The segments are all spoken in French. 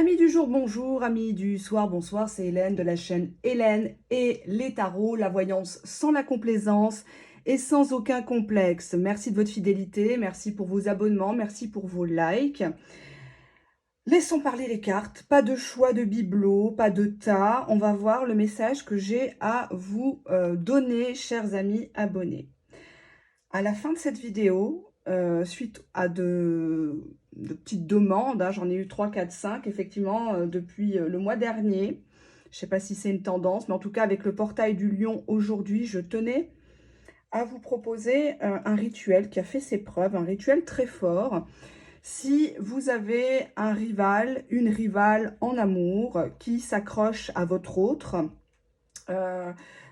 Amis du jour, bonjour. Amis du soir, bonsoir. C'est Hélène de la chaîne Hélène et les tarots, la voyance sans la complaisance et sans aucun complexe. Merci de votre fidélité, merci pour vos abonnements, merci pour vos likes. Laissons parler les cartes, pas de choix de bibelot, pas de tas. On va voir le message que j'ai à vous donner, chers amis abonnés. À la fin de cette vidéo, suite à de petites demandes, hein, j'en ai eu 3, 4, 5, effectivement, depuis le mois dernier. Je ne sais pas si c'est une tendance, mais en tout cas, avec le portail du lion aujourd'hui, je tenais à vous proposer un rituel qui a fait ses preuves, un rituel très fort. Si vous avez un rival, une rivale en amour qui s'accroche à votre autre,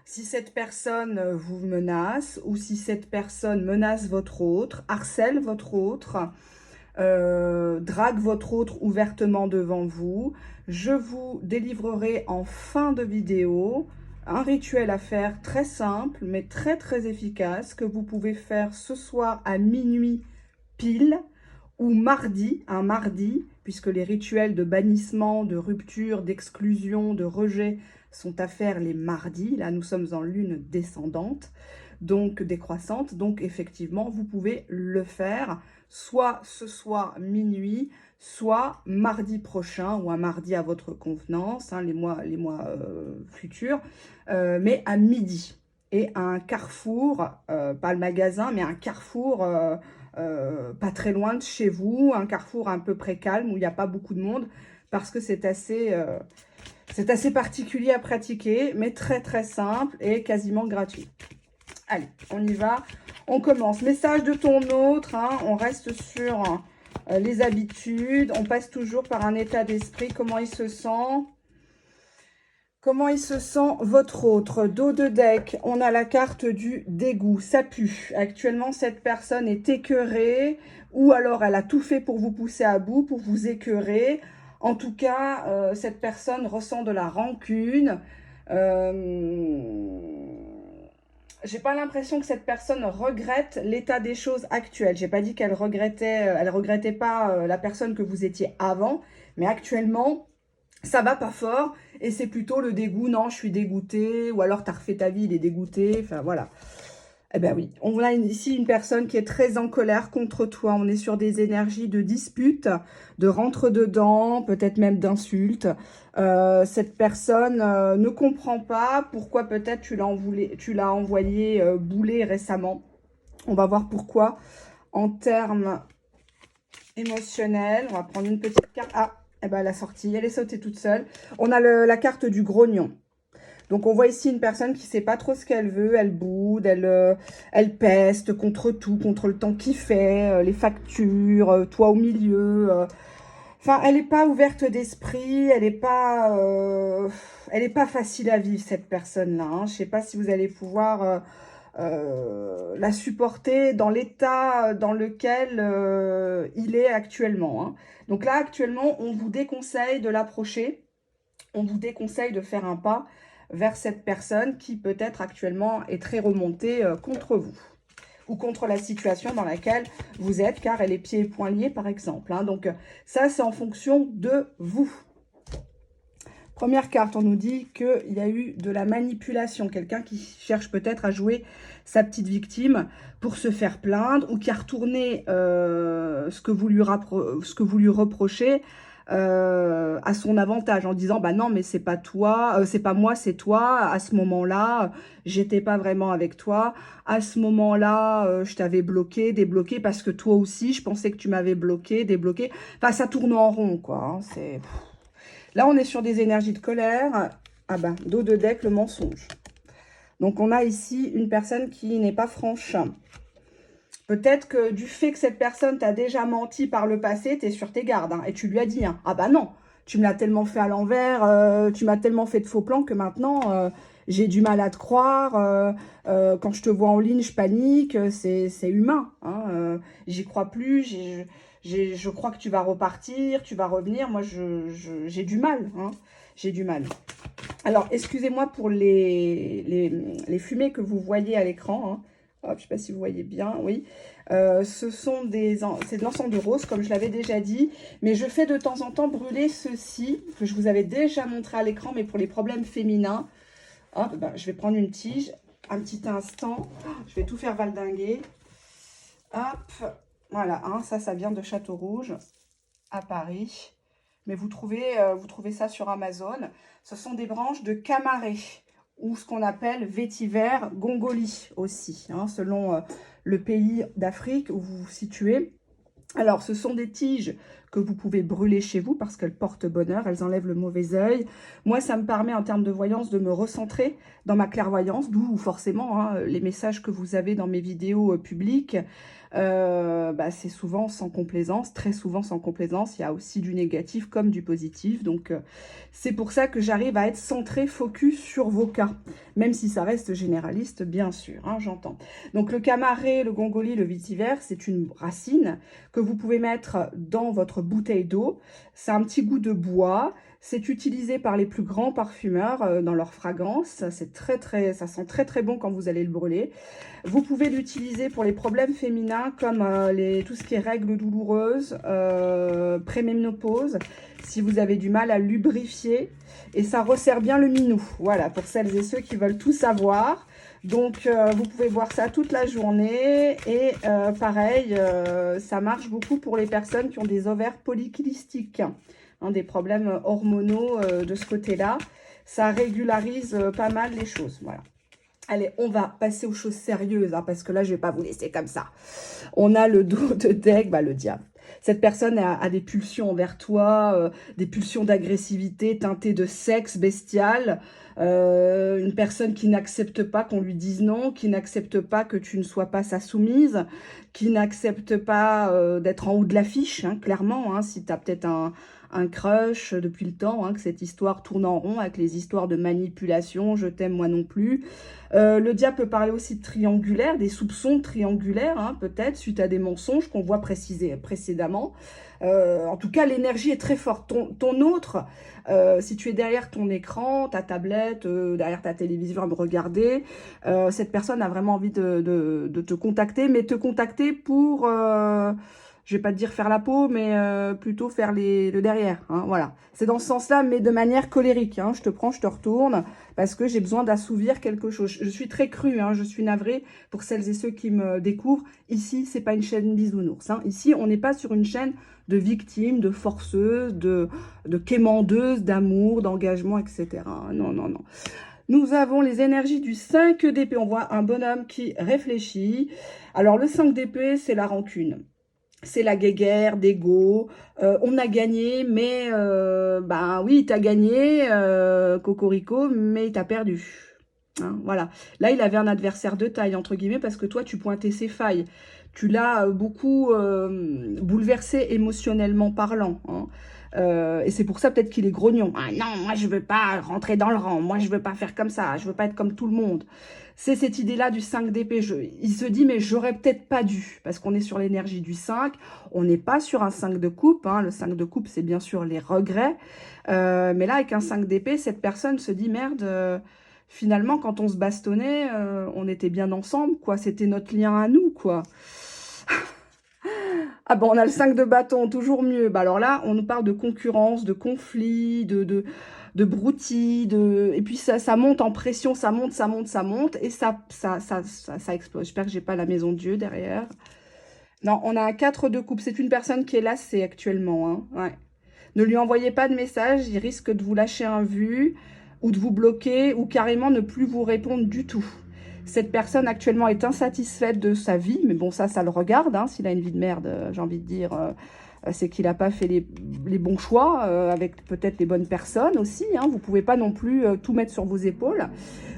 si cette personne vous menace ou si cette personne menace votre autre, harcèle votre autre, drague votre autre ouvertement devant vous, je vous délivrerai en fin de vidéo un rituel à faire très simple mais très efficace que vous pouvez faire ce soir à minuit pile ou mardi, un mardi, puisque les rituels de bannissement, de rupture, d'exclusion, de rejet sont à faire les mardis. Là, nous sommes en lune descendante, donc décroissante. Donc, effectivement, vous pouvez le faire soit ce soir minuit, soit mardi prochain ou un mardi à votre convenance, hein, les mois futurs, mais à midi. Et à un carrefour, pas le magasin, mais un carrefour pas très loin de chez vous, un carrefour un peu près calme où il n'y a pas beaucoup de monde, parce que c'est assez particulier à pratiquer, mais très simple et quasiment gratuit. Allez, on y va, on commence. Message de ton autre, hein, on reste sur les habitudes, on passe toujours par un état d'esprit, comment il se sent. Comment il se sent, votre autre? Dos de deck, on a la carte du dégoût, ça pue. Actuellement, cette personne est écœurée ou alors elle a tout fait pour vous pousser à bout, pour vous écœurer. En tout cas, cette personne ressent de la rancune. J'ai pas l'impression que cette personne regrette l'état des choses actuelles. J'ai pas dit qu'elle regrettait pas la personne que vous étiez avant, mais actuellement, ça va pas fort et c'est plutôt le dégoût. Non, je suis dégoûtée, ou alors tu as refait ta vie, il est dégoûté, enfin voilà. Eh ben oui, on a ici une personne qui est très en colère contre toi. On est sur des énergies de dispute, de rentre-dedans, peut-être même d'insulte. Cette personne ne comprend pas pourquoi peut-être tu l'as envoyé bouler récemment. On va voir pourquoi en termes émotionnels. On va prendre une petite carte. Ah, eh ben, elle a sorti, elle est sautée toute seule. On a la carte du grognon. Donc, on voit ici une personne qui ne sait pas trop ce qu'elle veut. Elle boude, elle peste contre tout, contre le temps qu'il fait, les factures, toi au milieu. Enfin, elle n'est pas ouverte d'esprit, elle n'est pas facile à vivre, cette personne-là. Hein. Je ne sais pas si vous allez pouvoir la supporter dans l'état dans lequel il est actuellement. Hein. Donc là, actuellement, on vous déconseille de l'approcher. On vous déconseille de faire un pas vers cette personne qui peut-être actuellement est très remontée contre vous ou contre la situation dans laquelle vous êtes, car elle est pieds et poings liés, par exemple. Hein. Donc, ça, c'est en fonction de vous. Première carte, on nous dit qu'il y a eu de la manipulation. Quelqu'un qui cherche peut-être à jouer sa petite victime pour se faire plaindre ou qui a retourné ce que vous lui reprochez à son avantage en disant bah non mais c'est pas toi, c'est pas moi, c'est toi. À ce moment-là, j'étais pas vraiment avec toi. À ce moment-là, je t'avais bloqué, débloqué parce que toi aussi, je pensais que tu m'avais bloqué, débloqué. Enfin, ça tourne en rond quoi. Hein, c'est là, on est sur des énergies de colère. Ah ben, dos de deck, le mensonge. Donc, on a ici une personne qui n'est pas franche. Peut-être que du fait que cette personne t'a déjà menti par le passé, tu es sur tes gardes. Hein, et tu lui as dit, hein, ah bah non, tu me l'as tellement fait à l'envers, tu m'as tellement fait de faux plans que maintenant, j'ai du mal à te croire. Quand je te vois en ligne, je panique. C'est humain. Hein, j'y crois plus. Je crois que tu vas repartir, tu vas revenir. Moi, j'ai du mal. Hein, j'ai du mal. Alors, excusez-moi pour les fumées que vous voyez à l'écran. Hein. Hop, je ne sais pas si vous voyez bien, oui. C'est de l'encens de rose, comme je l'avais déjà dit. Mais je fais de temps en temps brûler ceci, que je vous avais déjà montré à l'écran, mais pour les problèmes féminins. Hop, ben, je vais prendre une tige, un petit instant. Je vais tout faire valdinguer. Hop, voilà, hein, ça vient de Château Rouge, à Paris. Mais vous trouvez ça sur Amazon. Ce sont des branches de camaré, ou ce qu'on appelle vétiver gongoli aussi, hein, selon le pays d'Afrique où vous vous situez. Alors, ce sont des tiges que vous pouvez brûler chez vous parce qu'elles portent bonheur, elles enlèvent le mauvais œil. Moi, ça me permet en termes de voyance de me recentrer dans ma clairvoyance, d'où forcément hein, les messages que vous avez dans mes vidéos publiques. Bah, c'est souvent sans complaisance, très souvent sans complaisance. Il y a aussi du négatif comme du positif. Donc, c'est pour ça que j'arrive à être centrée, focus sur vos cas. Même si ça reste généraliste, bien sûr, hein, j'entends. Donc, le camaré, le gongoli, le vétiver, c'est une racine que vous pouvez mettre dans votre bouteille d'eau. C'est un petit goût de bois. C'est utilisé par les plus grands parfumeurs dans leur fragrance. Ça sent très très bon quand vous allez le brûler. Vous pouvez l'utiliser pour les problèmes féminins comme tout ce qui est règles douloureuses, préménopause, si vous avez du mal à lubrifier. Et ça resserre bien le minou. Voilà, pour celles et ceux qui veulent tout savoir. Donc, vous pouvez boire ça toute la journée. Et pareil, ça marche beaucoup pour les personnes qui ont des ovaires polykystiques. Hein, des problèmes hormonaux de ce côté-là. Ça régularise pas mal les choses. Voilà. Allez, on va passer aux choses sérieuses, hein, parce que là, je ne vais pas vous laisser comme ça. On a le dos de deck, bah, le diable. Cette personne a des pulsions envers toi, des pulsions d'agressivité teintées de sexe bestial. Une personne qui n'accepte pas qu'on lui dise non, qui n'accepte pas que tu ne sois pas sa soumise, qui n'accepte pas d'être en haut de l'affiche, hein, clairement. Hein, si tu as peut-être un crush depuis le temps, hein, que cette histoire tourne en rond avec les histoires de manipulation, je t'aime moi non plus. Le diable peut parler aussi de triangulaire, des soupçons triangulaires, hein, peut-être, suite à des mensonges qu'on voit précédemment. En tout cas, l'énergie est très forte. Ton autre, si tu es derrière ton écran, ta tablette, derrière ta télévision à me regarder, cette personne a vraiment envie de te contacter, mais te contacter pour... je vais pas te dire faire la peau, mais plutôt faire le derrière. Hein, voilà. C'est dans ce sens-là, mais de manière colérique. Hein, je te prends, je te retourne, parce que j'ai besoin d'assouvir quelque chose. Je suis très crue, hein, je suis navrée pour celles et ceux qui me découvrent. Ici, c'est pas une chaîne bisounours. Hein. Ici, on n'est pas sur une chaîne de victimes, de forceuses, de quémandeuses, d'amour, d'engagement, etc. Non, non, non. Nous avons les énergies du 5 d'épée. On voit un bonhomme qui réfléchit. Alors, le 5 d'épée, c'est la rancune. C'est la guéguerre d'ego. On a gagné, mais ben oui, t'as gagné, Cocorico, mais t'as perdu. Hein, voilà. Là, il avait un adversaire de taille, entre guillemets, parce que toi, tu pointais ses failles. Tu l'as beaucoup bouleversé émotionnellement parlant. Hein. Et c'est pour ça peut-être qu'il est grognon. Ah non, moi, je veux pas rentrer dans le rang. Moi, je veux pas faire comme ça. Je veux pas être comme tout le monde. C'est cette idée-là du 5 d'épée. Il se dit, mais j'aurais peut-être pas dû. Parce qu'on est sur l'énergie du 5. On n'est pas sur un 5 de coupe. Hein. Le 5 de coupe, c'est bien sûr les regrets. Mais là, avec un 5 d'épée, cette personne se dit, merde... finalement, quand on se bastonnait, on était bien ensemble, quoi. C'était notre lien à nous, quoi. Ah bon, on a le 5 de bâton, toujours mieux. Bah alors là, on nous parle de concurrence, de conflit, de broutilles, et puis ça monte en pression, ça monte, et ça explose. J'espère que j'ai pas la maison de Dieu derrière. Non, on a un 4 de coupe. C'est une personne qui est lassée actuellement. Hein. Ouais. Ne lui envoyez pas de message, il risque de vous lâcher un vu, ou de vous bloquer, ou carrément ne plus vous répondre du tout. Cette personne actuellement est insatisfaite de sa vie, mais bon, ça le regarde. Hein, s'il a une vie de merde, j'ai envie de dire, c'est qu'il n'a pas fait les bons choix, avec peut-être les bonnes personnes aussi. Hein, vous ne pouvez pas non plus tout mettre sur vos épaules.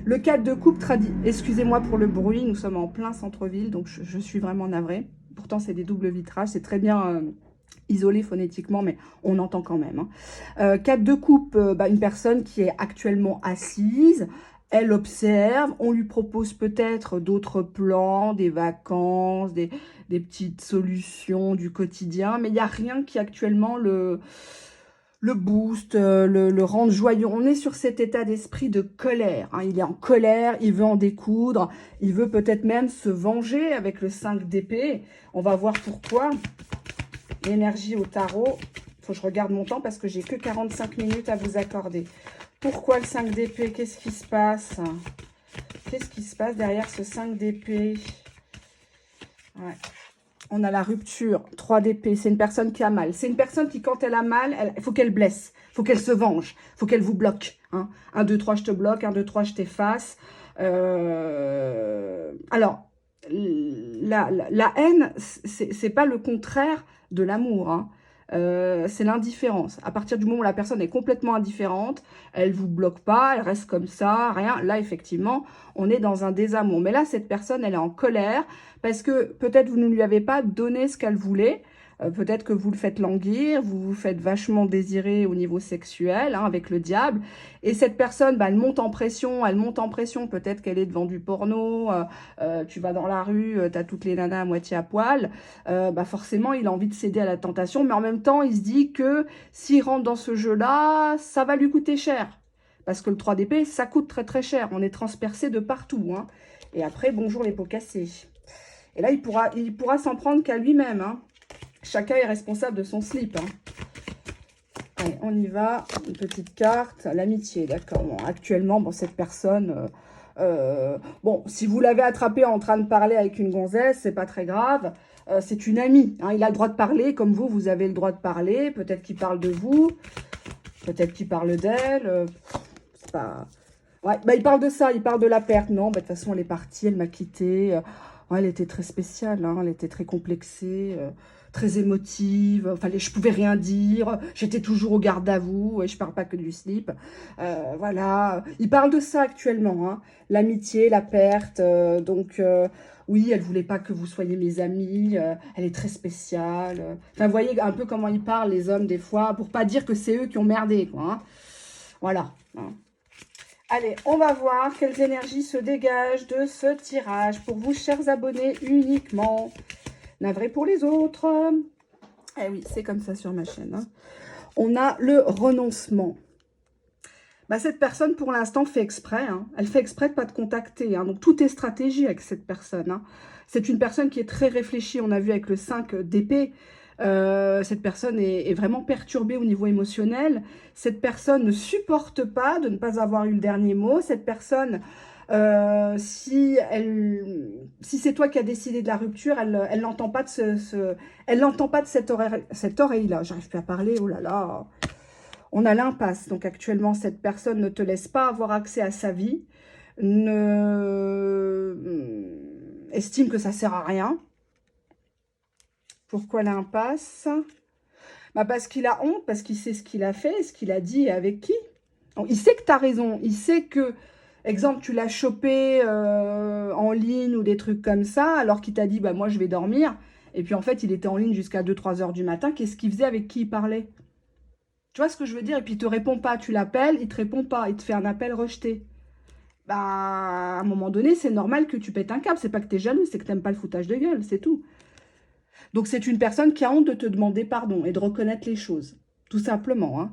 Le 4 de coupe, excusez-moi pour le bruit, nous sommes en plein centre-ville, donc je suis vraiment navrée. Pourtant, c'est des doubles vitrages, c'est très bien... isolé phonétiquement, mais on entend quand même. Hein. 4 de coupe, une personne qui est actuellement assise, elle observe, on lui propose peut-être d'autres plans, des vacances, des petites solutions du quotidien, mais il n'y a rien qui actuellement le boost, le rendre joyeux. On est sur cet état d'esprit de colère. Hein. Il est en colère, il veut en découdre, il veut peut-être même se venger avec le 5 d'épée. On va voir pourquoi. L'énergie au tarot. Il faut que je regarde mon temps parce que j'ai que 45 minutes à vous accorder. Pourquoi le 5 d'épée? Qu'est-ce qui se passe? Qu'est-ce qui se passe derrière ce 5 d'épée? Ouais. On a la rupture, 3 d'épée, c'est une personne qui a mal. C'est une personne qui, quand elle a mal, il faut qu'elle blesse, il faut qu'elle se venge, il faut qu'elle vous bloque. Hein. 1, 2, 3, je te bloque, 1, 2, 3, je t'efface. Alors, la haine, c'est pas le contraire de l'amour. Hein. C'est l'indifférence. À partir du moment où la personne est complètement indifférente, elle vous bloque pas, elle reste comme ça, rien. Là, effectivement, on est dans un désamour. Mais là, cette personne, elle est en colère parce que peut-être vous ne lui avez pas donné ce qu'elle voulait. Peut-être que vous le faites languir, vous vous faites vachement désirer au niveau sexuel, hein, avec le diable. Et cette personne, bah, elle monte en pression, Peut-être qu'elle est devant du porno, tu vas dans la rue, tu as toutes les nanas à moitié à poil. Bah forcément, il a envie de céder à la tentation. Mais en même temps, il se dit que s'il rentre dans ce jeu-là, ça va lui coûter cher. Parce que le 3 d'épée, ça coûte très très cher. On est transpercé de partout. Hein. Et après, bonjour les pots cassés. Et là, il pourra s'en prendre qu'à lui-même. Hein. Chacun est responsable de son slip. Hein. Allez, on y va. Une petite carte. L'amitié, d'accord. Bon, actuellement, bon, cette personne... bon, si vous l'avez attrapé en train de parler avec une gonzesse, c'est pas très grave. C'est une amie. Hein, il a le droit de parler, comme vous avez le droit de parler. Peut-être qu'il parle de vous. Peut-être qu'il parle d'elle. C'est pas... Ouais, bah, il parle de ça, il parle de la perte. Non, bah, de toute façon, elle est partie, elle m'a quitté. Ouais, elle était très spéciale, hein, elle était très complexée, très émotive. Enfin, je pouvais rien dire. J'étais toujours au garde à vous. Et je parle pas que du slip. Voilà. Il parle de ça actuellement. Hein. L'amitié, la perte. Donc, oui, elle voulait pas que vous soyez mes amis. Elle est très spéciale. Enfin, vous voyez un peu comment ils parlent, les hommes, des fois, pour pas dire que c'est eux qui ont merdé, quoi. Hein. Voilà. Hein. Allez, on va voir quelles énergies se dégagent de ce tirage pour vous, chers abonnés, uniquement. Navré pour les autres. Eh oui, c'est comme ça sur ma chaîne. Hein. On a le renoncement. Bah, cette personne, pour l'instant, fait exprès. Hein. Elle fait exprès de ne pas te contacter. Hein. Donc, tout est stratégie avec cette personne. Hein. C'est une personne qui est très réfléchie. On a vu avec le 5 d'épée. Cette personne est vraiment perturbée au niveau émotionnel. Cette personne ne supporte pas de ne pas avoir eu le dernier mot. Cette personne, si c'est toi qui as décidé de la rupture, elle n'entend pas de cette oreille-là. J'arrive plus à parler, oh là là. On a l'impasse. Donc actuellement, cette personne ne te laisse pas avoir accès à sa vie. Estime que ça sert à rien. Pourquoi l'impasse? Bah parce qu'il a honte, parce qu'il sait ce qu'il a fait, ce qu'il a dit et avec qui. Donc, il sait que tu as raison. Il sait que, exemple, tu l'as chopé en ligne ou des trucs comme ça, alors qu'il t'a dit, bah moi je vais dormir. Et puis en fait, il était en ligne jusqu'à 2-3 heures du matin. Qu'est-ce qu'il faisait? Avec qui il parlait? Tu vois ce que je veux dire? Et puis il te répond pas. Tu l'appelles, il te répond pas. Il te fait un appel rejeté. Bah, à un moment donné, c'est normal que tu pètes un câble. C'est pas que tu es jaloux, c'est que tu n'aimes pas le foutage de gueule, c'est tout. Donc, c'est une personne qui a honte de te demander pardon et de reconnaître les choses, tout simplement. Hein.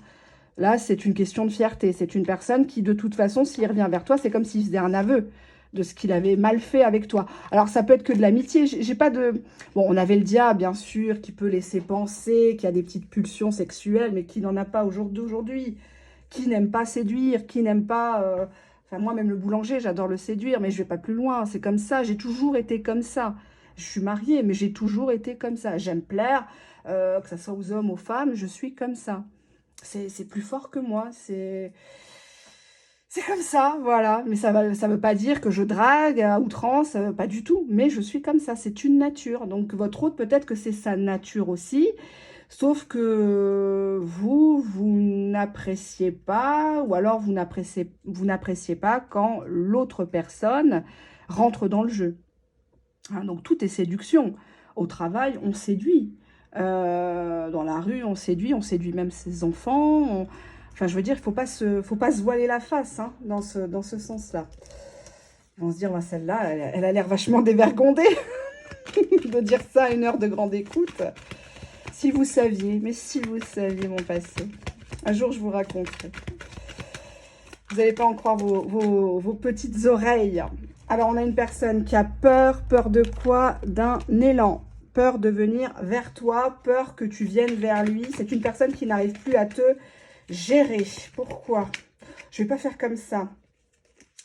Là, c'est une question de fierté. C'est une personne qui, de toute façon, s'il revient vers toi, c'est comme s'il faisait un aveu de ce qu'il avait mal fait avec toi. Alors, ça peut être que de l'amitié. J'ai pas de... Bon, on avait le diable, bien sûr, qui peut laisser penser qu'il y a des petites pulsions sexuelles, mais qui n'en a pas aujourd'hui. Qui n'aime pas séduire, qui n'aime pas... Enfin, moi, même le boulanger, j'adore le séduire, mais je vais pas plus loin. C'est comme ça. J'ai toujours été comme ça. Je suis mariée, mais j'ai toujours été comme ça. J'aime plaire, que ce soit aux hommes, aux femmes, je suis comme ça. C'est plus fort que moi, c'est comme ça, voilà. Mais ça veut pas dire que je drague à outrance, pas du tout. Mais je suis comme ça, c'est une nature. Donc votre autre, peut-être que c'est sa nature aussi. Sauf que vous n'appréciez pas, ou alors vous n'appréciez pas quand l'autre personne rentre dans le jeu. Hein, donc, tout est séduction. Au travail, on séduit. Dans la rue, on séduit même ses enfants. Enfin, je veux dire, il ne faut pas se voiler la face hein, dans ce sens-là. Ils vont se dire, bah, celle-là, elle a l'air vachement dévergondée de dire ça à une heure de grande écoute. Si vous saviez, mais si vous saviez mon passé. Un jour, je vous raconterai. Vous n'allez pas en croire vos petites oreilles. Alors, on a une personne qui a peur. Peur de quoi? D'un élan. Peur de venir vers toi. Peur que tu viennes vers lui. C'est une personne qui n'arrive plus à te gérer. Pourquoi? Je ne vais pas faire comme ça.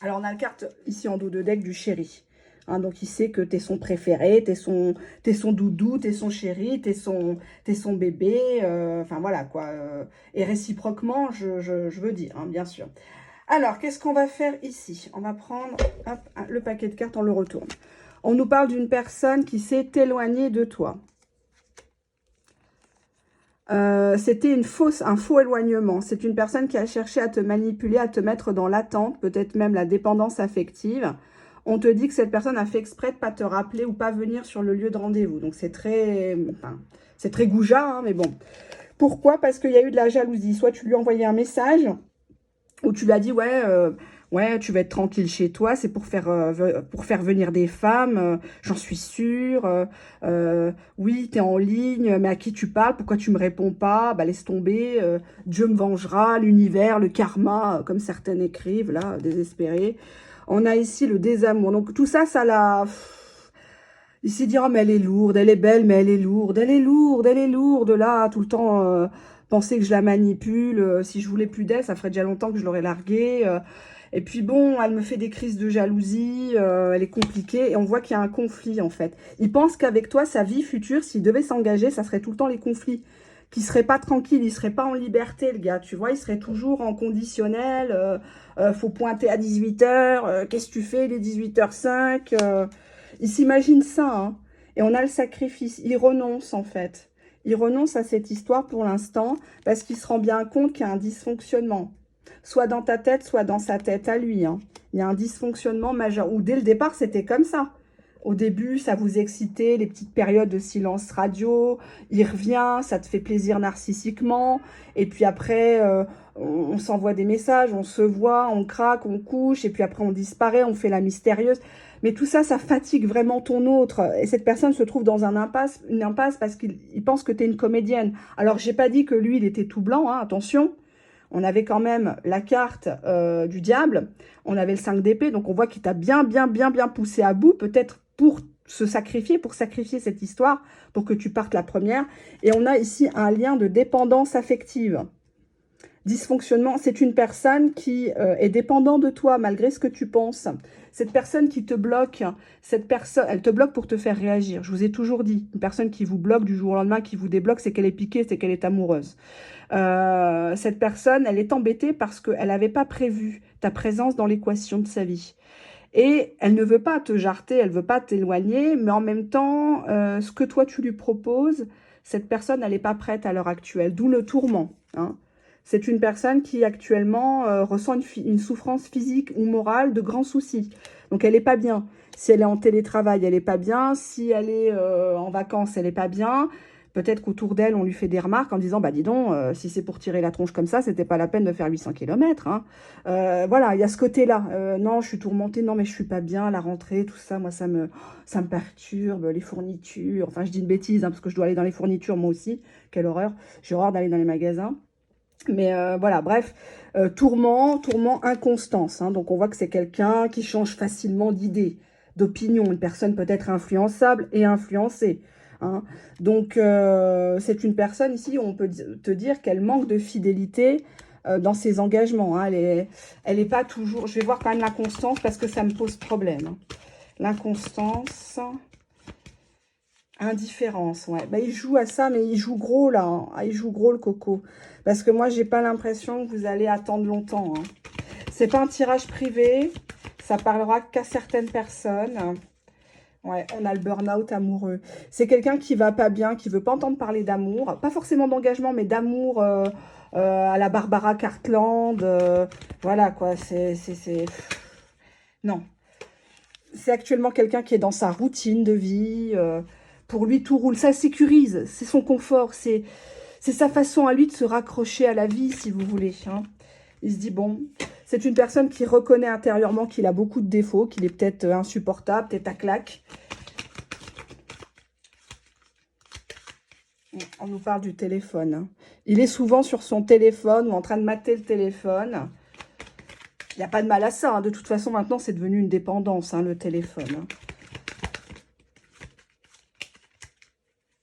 Alors, on a la carte ici en dos de deck du chéri. Hein, donc, il sait que tu es son préféré, tu es son doudou, tu es son chéri, tu es son bébé. Enfin, voilà, quoi. Et réciproquement, je veux dire, hein, bien sûr. Alors, qu'est-ce qu'on va faire ici? On va prendre hop, le paquet de cartes, on le retourne. On nous parle d'une personne qui s'est éloignée de toi. C'était un faux éloignement. C'est une personne qui a cherché à te manipuler, à te mettre dans l'attente, peut-être même la dépendance affective. On te dit que cette personne a fait exprès de ne pas te rappeler ou pas venir sur le lieu de rendez-vous. Donc, c'est très goujat, hein, mais bon. Pourquoi? Parce qu'il y a eu de la jalousie. Soit tu lui as envoyé un message, où tu lui as dit, ouais, tu vas être tranquille chez toi, c'est pour faire venir des femmes, j'en suis sûre. Oui, tu es en ligne, mais à qui tu parles? Pourquoi tu me réponds pas? Bah, laisse tomber, Dieu me vengera, l'univers, le karma, comme certaines écrivent, là, désespérées. On a ici le désamour. Donc, tout ça, ça l'a... Il s'est dit, oh, mais elle est lourde, elle est belle, mais elle est lourde, elle est lourde, elle est lourde, là, tout le temps... penser que je la manipule, si je voulais plus d'elle, ça ferait déjà longtemps que je l'aurais larguée. Et puis bon, elle me fait des crises de jalousie, elle est compliquée, et on voit qu'il y a un conflit en fait. Il pense qu'avec toi, sa vie future, s'il devait s'engager, ça serait tout le temps les conflits. Qu'il ne serait pas tranquille, il ne serait pas en liberté, le gars, tu vois, il serait toujours en conditionnel, faut pointer à 18h, qu'est-ce que tu fais, il est 18h05, il s'imagine ça, hein. Et on a le sacrifice, il renonce en fait. Il renonce à cette histoire pour l'instant parce qu'il se rend bien compte qu'il y a un dysfonctionnement. Soit dans ta tête, soit dans sa tête à lui, hein. Il y a un dysfonctionnement majeur. Ou dès le départ, c'était comme ça. Au début, ça vous excitait, les petites périodes de silence radio. Il revient, ça te fait plaisir narcissiquement. Et puis après, on s'envoie des messages, on se voit, on craque, on couche. Et puis après, on disparaît, on fait la mystérieuse. Mais tout ça, ça fatigue vraiment ton autre. Et cette personne se trouve dans une impasse parce qu'il pense que tu es une comédienne. Alors, j'ai pas dit que lui, il était tout blanc, hein, attention. On avait quand même la carte du diable. On avait le 5 d'épée. Donc, on voit qu'il t'a bien poussé à bout. Peut-être pour sacrifier cette histoire, pour que tu partes la première. Et on a ici un lien de dépendance affective. Dysfonctionnement, c'est une personne qui est dépendante de toi malgré ce que tu penses. Cette personne qui te bloque, elle te bloque pour te faire réagir. Je vous ai toujours dit, une personne qui vous bloque du jour au lendemain, qui vous débloque, c'est qu'elle est piquée, c'est qu'elle est amoureuse. Cette personne, elle est embêtée parce qu'elle n'avait pas prévu ta présence dans l'équation de sa vie. Et elle ne veut pas te jarter, elle ne veut pas t'éloigner, mais en même temps, ce que toi tu lui proposes, cette personne, elle n'est pas prête à l'heure actuelle, d'où le tourment, hein. C'est une personne qui actuellement ressent une souffrance physique ou morale de grands soucis. Donc, elle n'est pas bien. Si elle est en télétravail, elle n'est pas bien. Si elle est en vacances, elle n'est pas bien. Peut-être qu'autour d'elle, on lui fait des remarques en disant, bah dis donc, si c'est pour tirer la tronche comme ça, c'était pas la peine de faire 800 km. Hein. Voilà, il y a ce côté-là. Non, je suis tourmentée. Non, mais je suis pas bien. La rentrée, tout ça, moi, ça me perturbe. Les fournitures. Enfin, je dis une bêtise, hein, parce que je dois aller dans les fournitures, moi aussi. Quelle horreur. J'ai horreur d'aller dans les magasins. Mais voilà, bref, tourment, inconstance. Hein, donc, on voit que c'est quelqu'un qui change facilement d'idée, d'opinion. Une personne peut-être influençable et influencée. Hein. Donc, c'est une personne ici où on peut te dire qu'elle manque de fidélité dans ses engagements. Hein. Elle est pas toujours... Je vais voir quand même l'inconstance parce que ça me pose problème. Hein. L'inconstance... Indifférence, ouais. Bah, il joue à ça, mais il joue gros, là. Hein. Ah, il joue gros, le coco. Parce que moi, j'ai pas l'impression que vous allez attendre longtemps. Hein. C'est pas un tirage privé. Ça parlera qu'à certaines personnes. Ouais, on a le burn-out amoureux. C'est quelqu'un qui va pas bien, qui veut pas entendre parler d'amour. Pas forcément d'engagement, mais d'amour à la Barbara Cartland. Voilà, quoi. Non. C'est actuellement quelqu'un qui est dans sa routine de vie. Pour lui, tout roule. Ça le sécurise. C'est son confort. C'est sa façon à lui de se raccrocher à la vie, si vous voulez. Hein. Il se dit, bon, c'est une personne qui reconnaît intérieurement qu'il a beaucoup de défauts, qu'il est peut-être insupportable, peut-être à claque. On nous parle du téléphone. Hein. Il est souvent sur son téléphone ou en train de mater le téléphone. Il n'y a pas de mal à ça. Hein. De toute façon, maintenant, c'est devenu une dépendance, hein, le téléphone.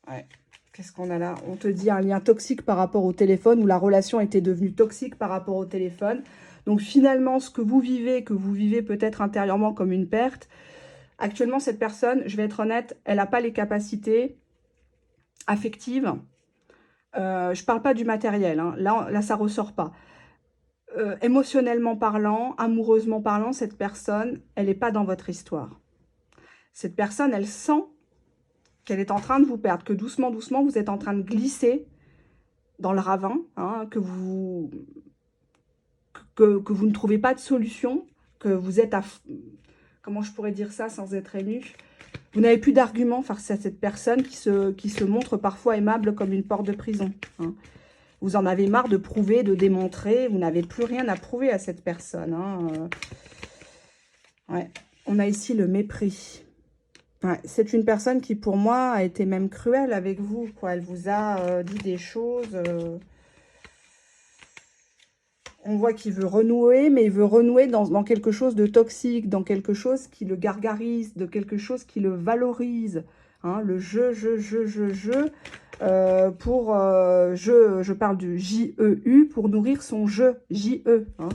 Hein. Ouais. Qu'est-ce qu'on a là? On te dit un lien toxique par rapport au téléphone, ou la relation était devenue toxique par rapport au téléphone. Donc finalement, ce que vous vivez peut-être intérieurement comme une perte, actuellement, cette personne, je vais être honnête, elle n'a pas les capacités affectives. Je ne parle pas du matériel, hein. Là, ça ne ressort pas. Émotionnellement parlant, amoureusement parlant, cette personne, elle n'est pas dans votre histoire. Cette personne, elle sent qu'elle est en train de vous perdre, que doucement, doucement, vous êtes en train de glisser dans le ravin, hein, que vous ne trouvez pas de solution, que vous êtes à... Comment je pourrais dire ça sans être ému? Vous n'avez plus d'arguments face à cette personne qui se montre parfois aimable comme une porte de prison. Hein. Vous en avez marre de prouver, de démontrer. Vous n'avez plus rien à prouver à cette personne. Hein. Ouais. On a ici le mépris. Ouais. C'est une personne qui, pour moi, a été même cruelle avec vous. Quoi. Elle vous a dit des choses... On voit qu'il veut renouer, mais il veut renouer dans quelque chose de toxique, dans quelque chose qui le gargarise, de quelque chose qui le valorise. Hein, le je parle du J-E-U, pour nourrir son je, J-E. Hein.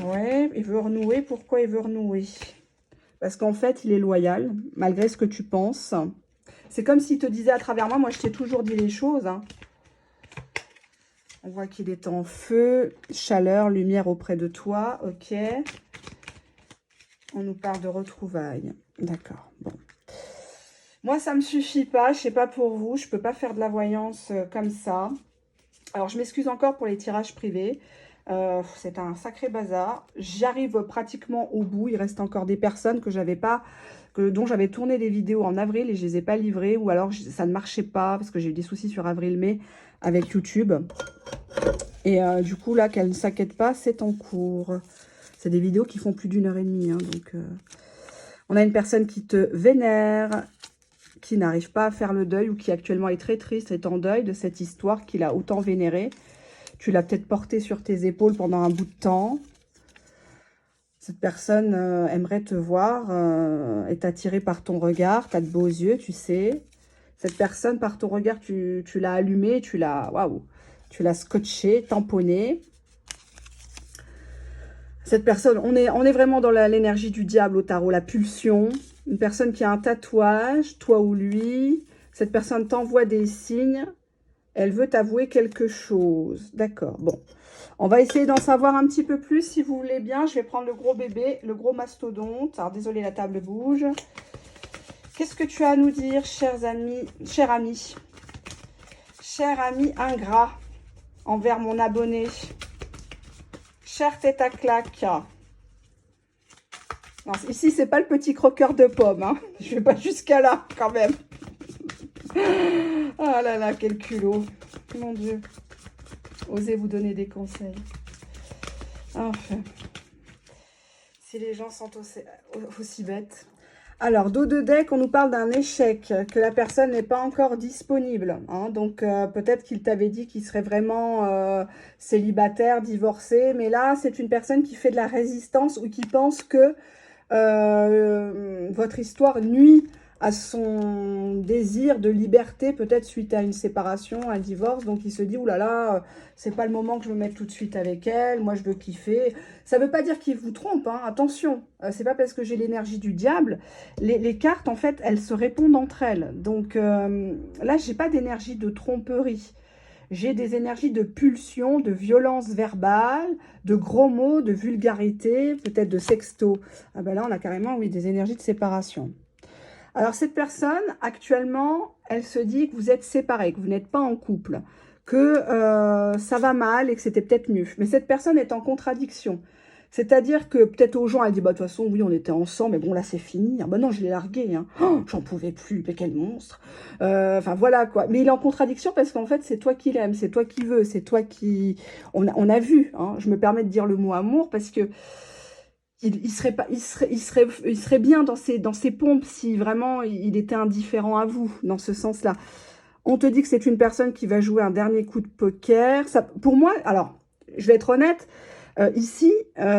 Ouais, il veut renouer. Pourquoi il veut renouer? Parce qu'en fait, il est loyal, malgré ce que tu penses. C'est comme s'il te disait à travers moi je t'ai toujours dit les choses, hein. On voit qu'il est en feu, chaleur, lumière auprès de toi. Ok. On nous parle de retrouvailles. D'accord. Bon. Moi, ça ne me suffit pas. Je ne sais pas pour vous. Je ne peux pas faire de la voyance comme ça. Alors, je m'excuse encore pour les tirages privés. C'est un sacré bazar. J'arrive pratiquement au bout. Il reste encore des personnes que j'avais pas... dont j'avais tourné des vidéos en avril et je ne les ai pas livrées. Ou alors, ça ne marchait pas parce que j'ai eu des soucis sur avril-mai avec YouTube. Et du coup, là, qu'elle ne s'inquiète pas, c'est en cours. C'est des vidéos qui font plus d'1h30. Hein, donc, on a une personne qui te vénère, qui n'arrive pas à faire le deuil ou qui actuellement est très triste, est en deuil de cette histoire qu'il a autant vénérée. Tu l'as peut-être portée sur tes épaules pendant un bout de temps. Cette personne aimerait te voir, est attirée par ton regard. Tu as de beaux yeux, tu sais. Cette personne, par ton regard, tu l'as allumée, tu l'as... Waouh! Tu l'as scotché, tamponné. Cette personne, on est vraiment dans l'énergie du diable au tarot, la pulsion. Une personne qui a un tatouage, toi ou lui. Cette personne t'envoie des signes. Elle veut t'avouer quelque chose. D'accord, bon. On va essayer d'en savoir un petit peu plus, si vous voulez bien. Je vais prendre le gros bébé, le gros mastodonte. Alors, désolé, la table bouge. Qu'est-ce que tu as à nous dire, chers amis, cher ami ingrat envers mon abonné, chère tête à claque. Non, ici, c'est pas le petit croqueur de pommes. Hein. Je vais pas jusqu'à là, quand même. Ah là là, quel culot. Mon Dieu. Osez vous donner des conseils. Enfin. Si les gens sont aussi bêtes. Alors, dos de deck, on nous parle d'un échec, que la personne n'est pas encore disponible. Hein, donc, peut-être qu'il t'avait dit qu'il serait vraiment célibataire, divorcé. Mais là, c'est une personne qui fait de la résistance ou qui pense que votre histoire nuit à son désir de liberté, peut-être suite à une séparation, un divorce. Donc, il se dit, oulala, c'est pas le moment que je me mette tout de suite avec elle. Moi, je veux kiffer. Ça veut pas dire qu'il vous trompe, hein, attention. C'est pas parce que j'ai l'énergie du diable. Les cartes, en fait, elles se répondent entre elles. Donc, là, j'ai pas d'énergie de tromperie. J'ai des énergies de pulsion, de violence verbale, de gros mots, de vulgarité, peut-être de sexto. Ah ben là, on a carrément, oui, des énergies de séparation. Alors, cette personne, actuellement, elle se dit que vous êtes séparés, que vous n'êtes pas en couple, que ça va mal et que c'était peut-être mieux. Mais cette personne est en contradiction. C'est-à-dire que peut-être aux gens, elle dit, bah, de toute façon, oui, on était ensemble, mais bon, là, c'est fini. Ah, bah non, je l'ai largué, hein. Oh, j'en pouvais plus, mais quel monstre. Enfin, voilà, quoi. Mais il est en contradiction parce qu'en fait, c'est toi qui l'aimes, c'est toi qui veux, c'est toi qui... On a vu, hein. Je me permets de dire le mot amour parce que il serait bien dans ses pompes si vraiment il était indifférent à vous, dans ce sens-là. On te dit que c'est une personne qui va jouer un dernier coup de poker. Ça, pour moi, alors, je vais être honnête, ici,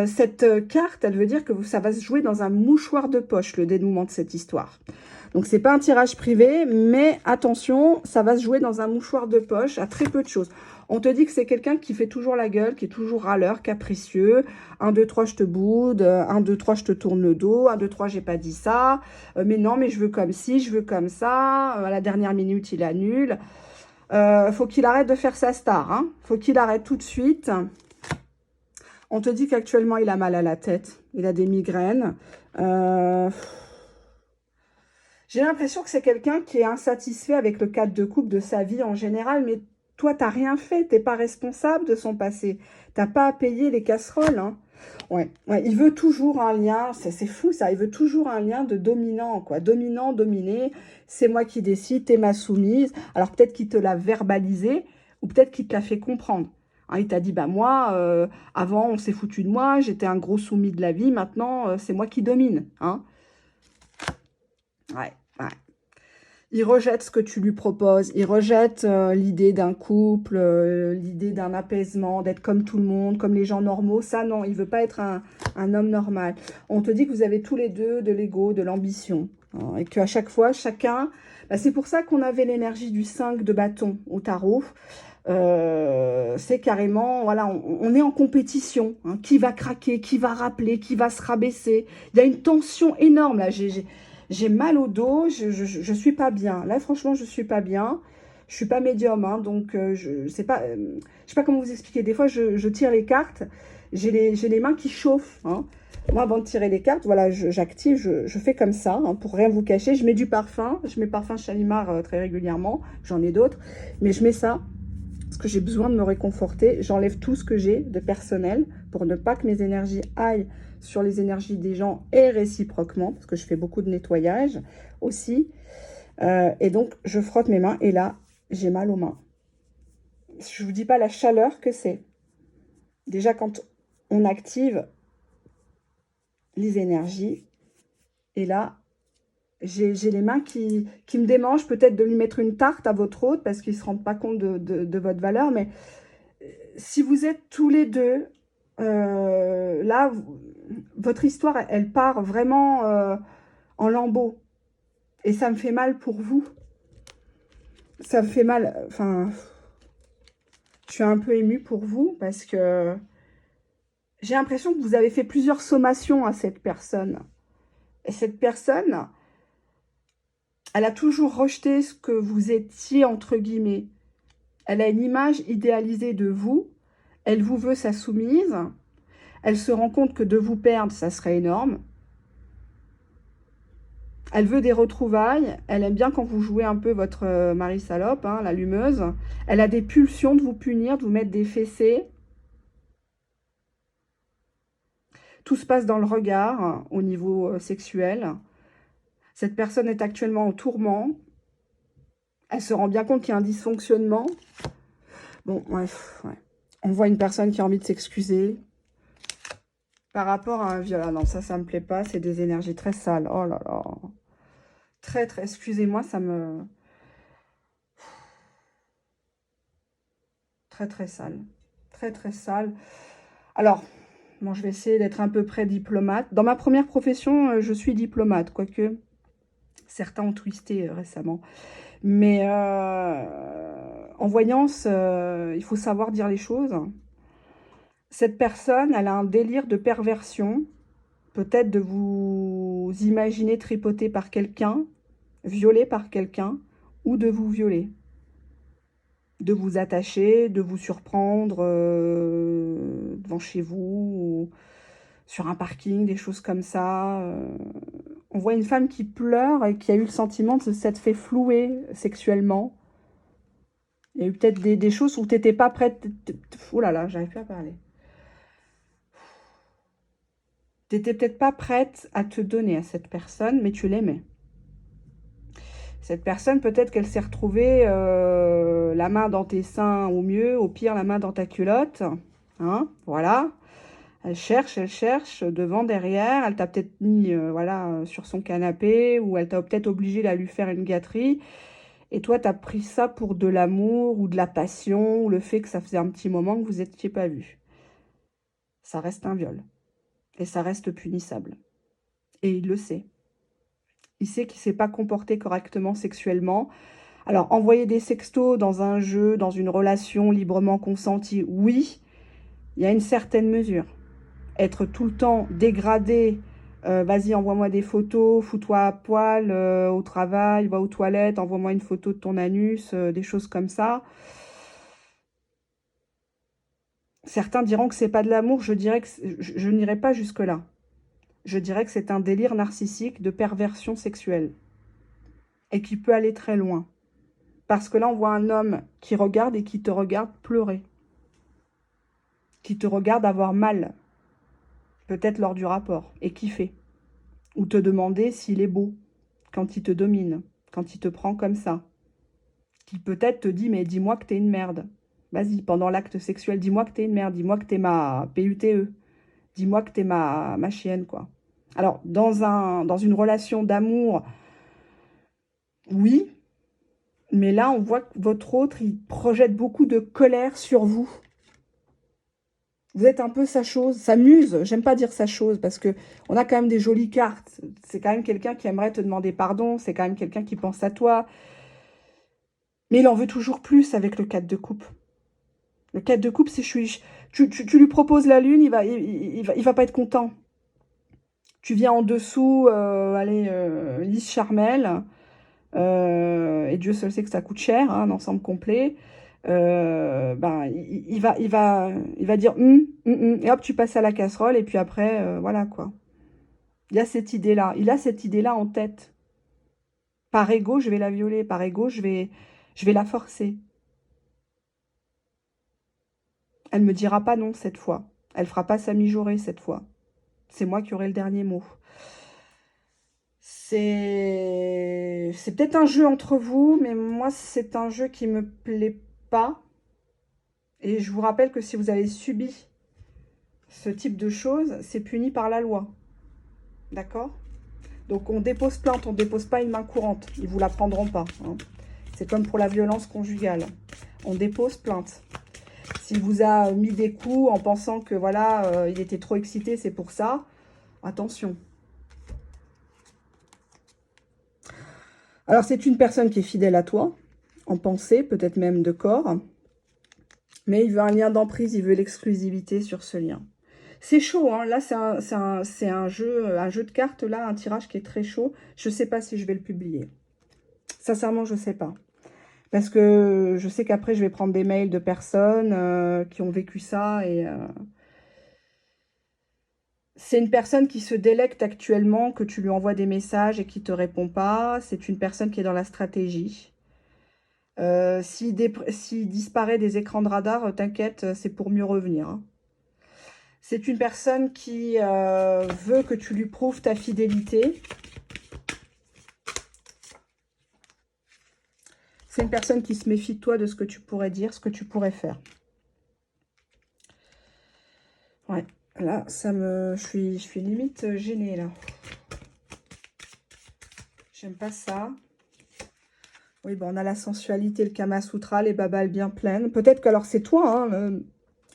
cette carte, elle veut dire que ça va se jouer dans un mouchoir de poche, le dénouement de cette histoire. Donc, c'est pas un tirage privé, mais attention, ça va se jouer dans un mouchoir de poche à très peu de choses. On te dit que c'est quelqu'un qui fait toujours la gueule, qui est toujours râleur, capricieux. 1, 2, 3, je te boude. 1, 2, 3, je te tourne le dos. 1, 2, 3, j'ai pas dit ça. Mais non, mais je veux comme ci, je veux comme ça. À la dernière minute, il annule. Faut qu'il arrête de faire sa star. Hein. Faut qu'il arrête tout de suite. On te dit qu'actuellement, il a mal à la tête. Il a des migraines. J'ai l'impression que c'est quelqu'un qui est insatisfait avec le cadre de couple de sa vie en général, mais toi, tu n'as rien fait, tu n'es pas responsable de son passé. Tu n'as pas à payer les casseroles. Hein. Ouais, il veut toujours un lien, c'est fou ça, il veut toujours un lien de dominant, quoi. Dominant, dominé, c'est moi qui décide, t'es ma soumise. Alors peut-être qu'il te l'a verbalisé, ou peut-être qu'il te l'a fait comprendre. Hein, il t'a dit, bah moi, avant on s'est foutu de moi, j'étais un gros soumis de la vie, maintenant c'est moi qui domine. Hein. Ouais. Il rejette ce que tu lui proposes, il rejette l'idée d'un couple, l'idée d'un apaisement, d'être comme tout le monde, comme les gens normaux. Ça, non, il ne veut pas être un homme normal. On te dit que vous avez tous les deux de l'ego, de l'ambition. Hein, et qu'à chaque fois, chacun... Bah, c'est pour ça qu'on avait l'énergie du 5 de bâton au tarot. C'est carrément, voilà, on est en compétition. Hein, qui va craquer, qui va rappeler, qui va se rabaisser. Il y a une tension énorme, là. J'ai mal au dos, je suis pas bien. Là, franchement, je suis pas bien. Je suis pas médium, hein, donc je sais pas comment vous expliquer. Des fois, je tire les cartes, j'ai les mains qui chauffent. Hein. Moi, avant de tirer les cartes, voilà, j'active, je fais comme ça, hein, pour rien vous cacher. Je mets du parfum, je mets parfum Chalimar très régulièrement, j'en ai d'autres, mais je mets ça parce que j'ai besoin de me réconforter. J'enlève tout ce que j'ai de personnel pour ne pas que mes énergies aillent sur les énergies des gens et réciproquement, parce que je fais beaucoup de nettoyage aussi. Et donc, je frotte mes mains et là, j'ai mal aux mains. Je ne vous dis pas la chaleur que c'est. Déjà, quand on active les énergies, et là, j'ai les mains qui me démangent. Peut-être de lui mettre une tarte à votre hôte, parce qu'il ne se rend pas compte de votre valeur, mais si vous êtes tous les deux, là, votre histoire, elle part vraiment en lambeaux. Et ça me fait mal pour vous. Ça me fait mal, enfin, je suis un peu émue pour vous parce que j'ai l'impression que vous avez fait plusieurs sommations à cette personne. Et cette personne, elle a toujours rejeté ce que vous étiez, entre guillemets. Elle a une image idéalisée de vous. Elle vous veut sa soumise. Elle se rend compte que de vous perdre, ça serait énorme. Elle veut des retrouvailles. Elle aime bien quand vous jouez un peu votre mari salope, hein, l'allumeuse. Elle a des pulsions de vous punir, de vous mettre des fessées. Tout se passe dans le regard, au niveau sexuel. Cette personne est actuellement en tourment. Elle se rend bien compte qu'il y a un dysfonctionnement. Bon, bref, ouais. On voit une personne qui a envie de s'excuser par rapport à un viol. Ah non, ça me plaît pas. C'est des énergies très sales. Oh là là. Très, très, excusez-moi, ça me... Très, très sale. Très, très sale. Alors, bon, je vais essayer d'être un peu près diplomate. Dans ma première profession, je suis diplomate, quoique certains ont twisté récemment. Mais en voyance, il faut savoir dire les choses. Cette personne, elle a un délire de perversion. Peut-être de vous imaginer tripoter par quelqu'un, violé par quelqu'un, ou de vous violer. De vous attacher, de vous surprendre devant chez vous, ou sur un parking, des choses comme ça. On voit une femme qui pleure et qui a eu le sentiment de s'être fait flouer sexuellement. Il y a eu peut-être des choses où tu n'étais pas prête. Oh là là, j'arrive plus à parler. Tu n'étais peut-être pas prête à te donner à cette personne, mais tu l'aimais. Cette personne, peut-être qu'elle s'est retrouvée la main dans tes seins au mieux, au pire la main dans ta culotte. Hein, voilà. Elle cherche, devant, derrière. Elle t'a peut-être mis voilà, sur son canapé ou elle t'a peut-être obligé à lui faire une gâterie. Et toi, tu as pris ça pour de l'amour ou de la passion, ou le fait que ça faisait un petit moment que vous n'étiez pas vus. Ça reste un viol. Et ça reste punissable. Et il le sait. Il sait qu'il ne s'est pas comporté correctement sexuellement. Alors, envoyer des sextos dans un jeu, dans une relation librement consentie, oui, il y a une certaine mesure. Être tout le temps dégradé, vas-y, envoie-moi des photos, fous-toi à poil au travail, va aux toilettes, envoie-moi une photo de ton anus, des choses comme ça. Certains diront que c'est pas de l'amour, je dirais que je n'irai pas jusque-là. Je dirais que c'est un délire narcissique de perversion sexuelle et qui peut aller très loin. Parce que là, on voit un homme qui regarde et qui te regarde pleurer, qui te regarde avoir mal, peut-être lors du rapport, et kiffer, ou te demander s'il est beau quand il te domine, quand il te prend comme ça, qui peut-être te dit, mais dis-moi que t'es une merde. Vas-y, pendant l'acte sexuel, dis-moi que t'es une merde, dis-moi que t'es ma PUTE, dis-moi que t'es ma chienne, quoi. Alors, dans une relation d'amour, oui, mais là, on voit que votre autre, il projette beaucoup de colère sur vous. Vous êtes un peu sa chose, sa muse. J'aime pas dire sa chose parce que on a quand même des jolies cartes. C'est quand même quelqu'un qui aimerait te demander pardon. C'est quand même quelqu'un qui pense à toi. Mais il en veut toujours plus avec le 4 de coupe. Le 4 de coupe, c'est tu lui proposes la lune, il va pas être content. Tu viens en dessous, allez, Lise Charmel. Et Dieu seul sait que ça coûte cher, hein, un ensemble complet. Ben, il va dire et hop, tu passes à la casserole, et puis après, voilà quoi. Il y a cette idée-là. Il a cette idée-là en tête. Par ego, je vais la violer. Par ego, je vais la forcer. Elle me dira pas non cette fois. Elle fera pas sa mijaurée cette fois. C'est moi qui aurai le dernier mot. C'est peut-être un jeu entre vous, mais moi, c'est un jeu qui me plaît pas. Et je vous rappelle que si vous avez subi ce type de choses, c'est puni par la loi. D'accord? Donc on dépose plainte, on ne dépose pas une main courante. Ils ne vous la prendront pas. Hein. C'est comme pour la violence conjugale. On dépose plainte. S'il vous a mis des coups en pensant que voilà, il était trop excité, c'est pour ça, attention. Alors c'est une personne qui est fidèle à toi, en pensée, peut-être même de corps. Mais il veut un lien d'emprise, il veut l'exclusivité sur ce lien. C'est chaud, hein. Là, c'est un jeu de cartes, là, un tirage qui est très chaud. Je ne sais pas si je vais le publier. Sincèrement, je ne sais pas. Parce que je sais qu'après, je vais prendre des mails de personnes qui ont vécu ça. Et c'est une personne qui se délecte actuellement, que tu lui envoies des messages et qui ne te répond pas. C'est une personne qui est dans la stratégie. S'il disparaît des écrans de radar, t'inquiète, c'est pour mieux revenir. Hein. C'est une personne qui veut que tu lui prouves ta fidélité. C'est une personne qui se méfie de toi, de ce que tu pourrais dire, ce que tu pourrais faire. Ouais, là, je suis limite gênée, là. J'aime pas ça. Oui, bon, on a la sensualité, le Kama Sutra, les babales bien pleines. Peut-être que, alors, c'est toi, hein,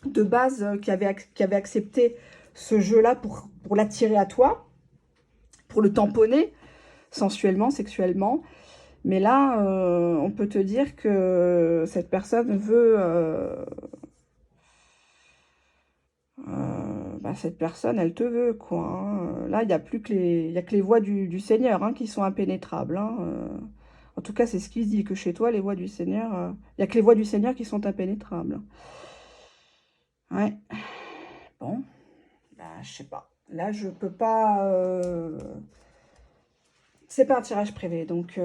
de base, qui avait accepté ce jeu-là pour l'attirer à toi, pour le tamponner, sensuellement, sexuellement. Mais là, on peut te dire que cette personne veut... bah, cette personne, elle te veut, quoi. Hein. Là, il n'y a plus que il y a que les voies du Seigneur hein, qui sont impénétrables. Hein. En tout cas, c'est ce qu'il se dit, que chez toi, les voies du Seigneur... il n'y a que les voies du Seigneur qui sont impénétrables. Ouais. Bon. Bah, je sais pas. Là, je peux pas... C'est pas un tirage privé, donc... Il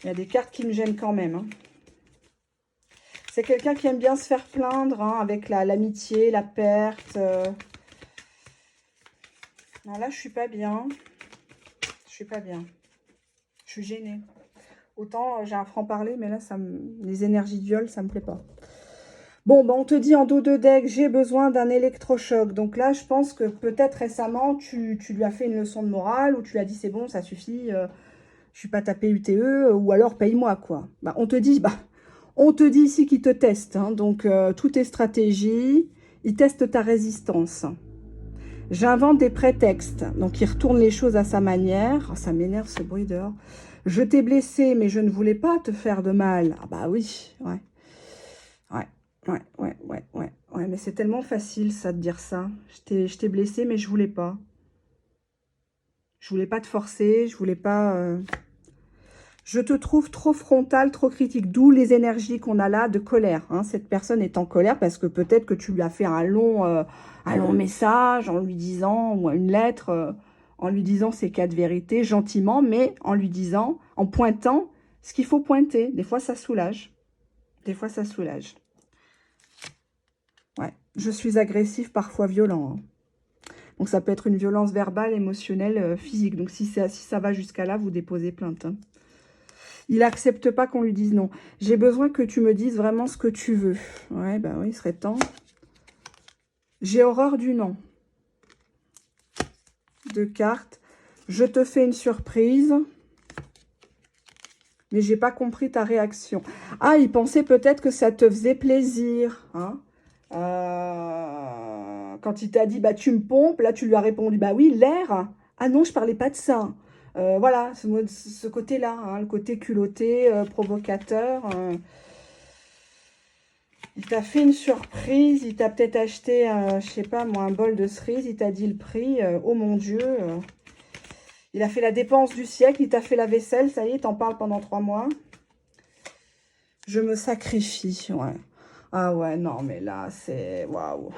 y a des cartes qui me gênent quand même. Hein. C'est quelqu'un qui aime bien se faire plaindre hein, avec l'amitié, la perte. Non, là, je suis pas bien. Je suis pas bien. Je suis gênée. Autant j'ai un franc-parler, mais là, les énergies de viol, ça me plaît pas. Bon, ben, on te dit en dos de deck, j'ai besoin d'un électrochoc. Donc là, je pense que peut-être récemment, tu lui as fait une leçon de morale ou tu lui as dit c'est bon, ça suffit. Je suis pas ta PUTE, ou alors paye-moi, quoi. Bah, on te dit ici qu'ils te testent, hein, donc toutes tes stratégies, ils testent ta résistance. J'invente des prétextes, donc il retourne les choses à sa manière. Oh, ça m'énerve ce bruit dehors. Je t'ai blessé, mais je ne voulais pas te faire de mal. Ah bah oui, ouais. Ouais, mais c'est tellement facile, ça, de dire ça. Je t'ai blessé, mais je voulais pas. Je voulais pas te forcer, je voulais pas... Je te trouve trop frontal, trop critique, d'où les énergies qu'on a là de colère. Hein. Cette personne est en colère parce que peut-être que tu lui as fait un long message en lui disant, ou une lettre, en lui disant ces quatre vérités, gentiment, mais en lui disant, en pointant ce qu'il faut pointer. Des fois, ça soulage. Des fois, ça soulage. Ouais, je suis agressif, parfois violent. Hein. Donc, ça peut être une violence verbale, émotionnelle, physique. Donc, si ça va jusqu'à là, vous déposez plainte. Hein. Il n'accepte pas qu'on lui dise non. J'ai besoin que tu me dises vraiment ce que tu veux. Ouais, bah oui, il serait temps. J'ai horreur du non. 2 cartes. Je te fais une surprise. Mais j'ai pas compris ta réaction. Ah, il pensait peut-être que ça te faisait plaisir. Hein. Quand il t'a dit, bah tu me pompes, là tu lui as répondu, bah oui, l'air. Ah non, je parlais pas de ça. Voilà, ce côté-là, hein, le côté culotté, provocateur. Il t'a fait une surprise, il t'a peut-être acheté, je sais pas moi, un bol de cerises, il t'a dit le prix, oh mon Dieu. Il a fait la dépense du siècle, il t'a fait la vaisselle, ça y est, t'en parles pendant 3 mois. Je me sacrifie, ouais. Ah ouais, non, mais là, c'est... Waouh.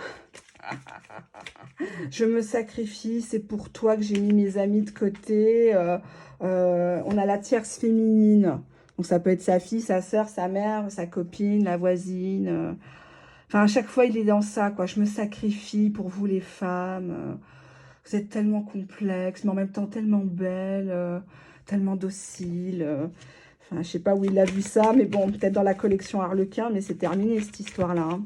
Je me sacrifie, c'est pour toi que j'ai mis mes amis de côté. On a la tierce féminine. Donc, ça peut être sa fille, sa soeur, sa mère, sa copine, la voisine. Enfin, à chaque fois, il est dans ça, quoi. Je me sacrifie pour vous, les femmes. Vous êtes tellement complexes, mais en même temps tellement belles, tellement dociles. Enfin, je sais pas où il a vu ça, mais bon, peut-être dans la collection Harlequin, mais c'est terminé, cette histoire-là. Hein.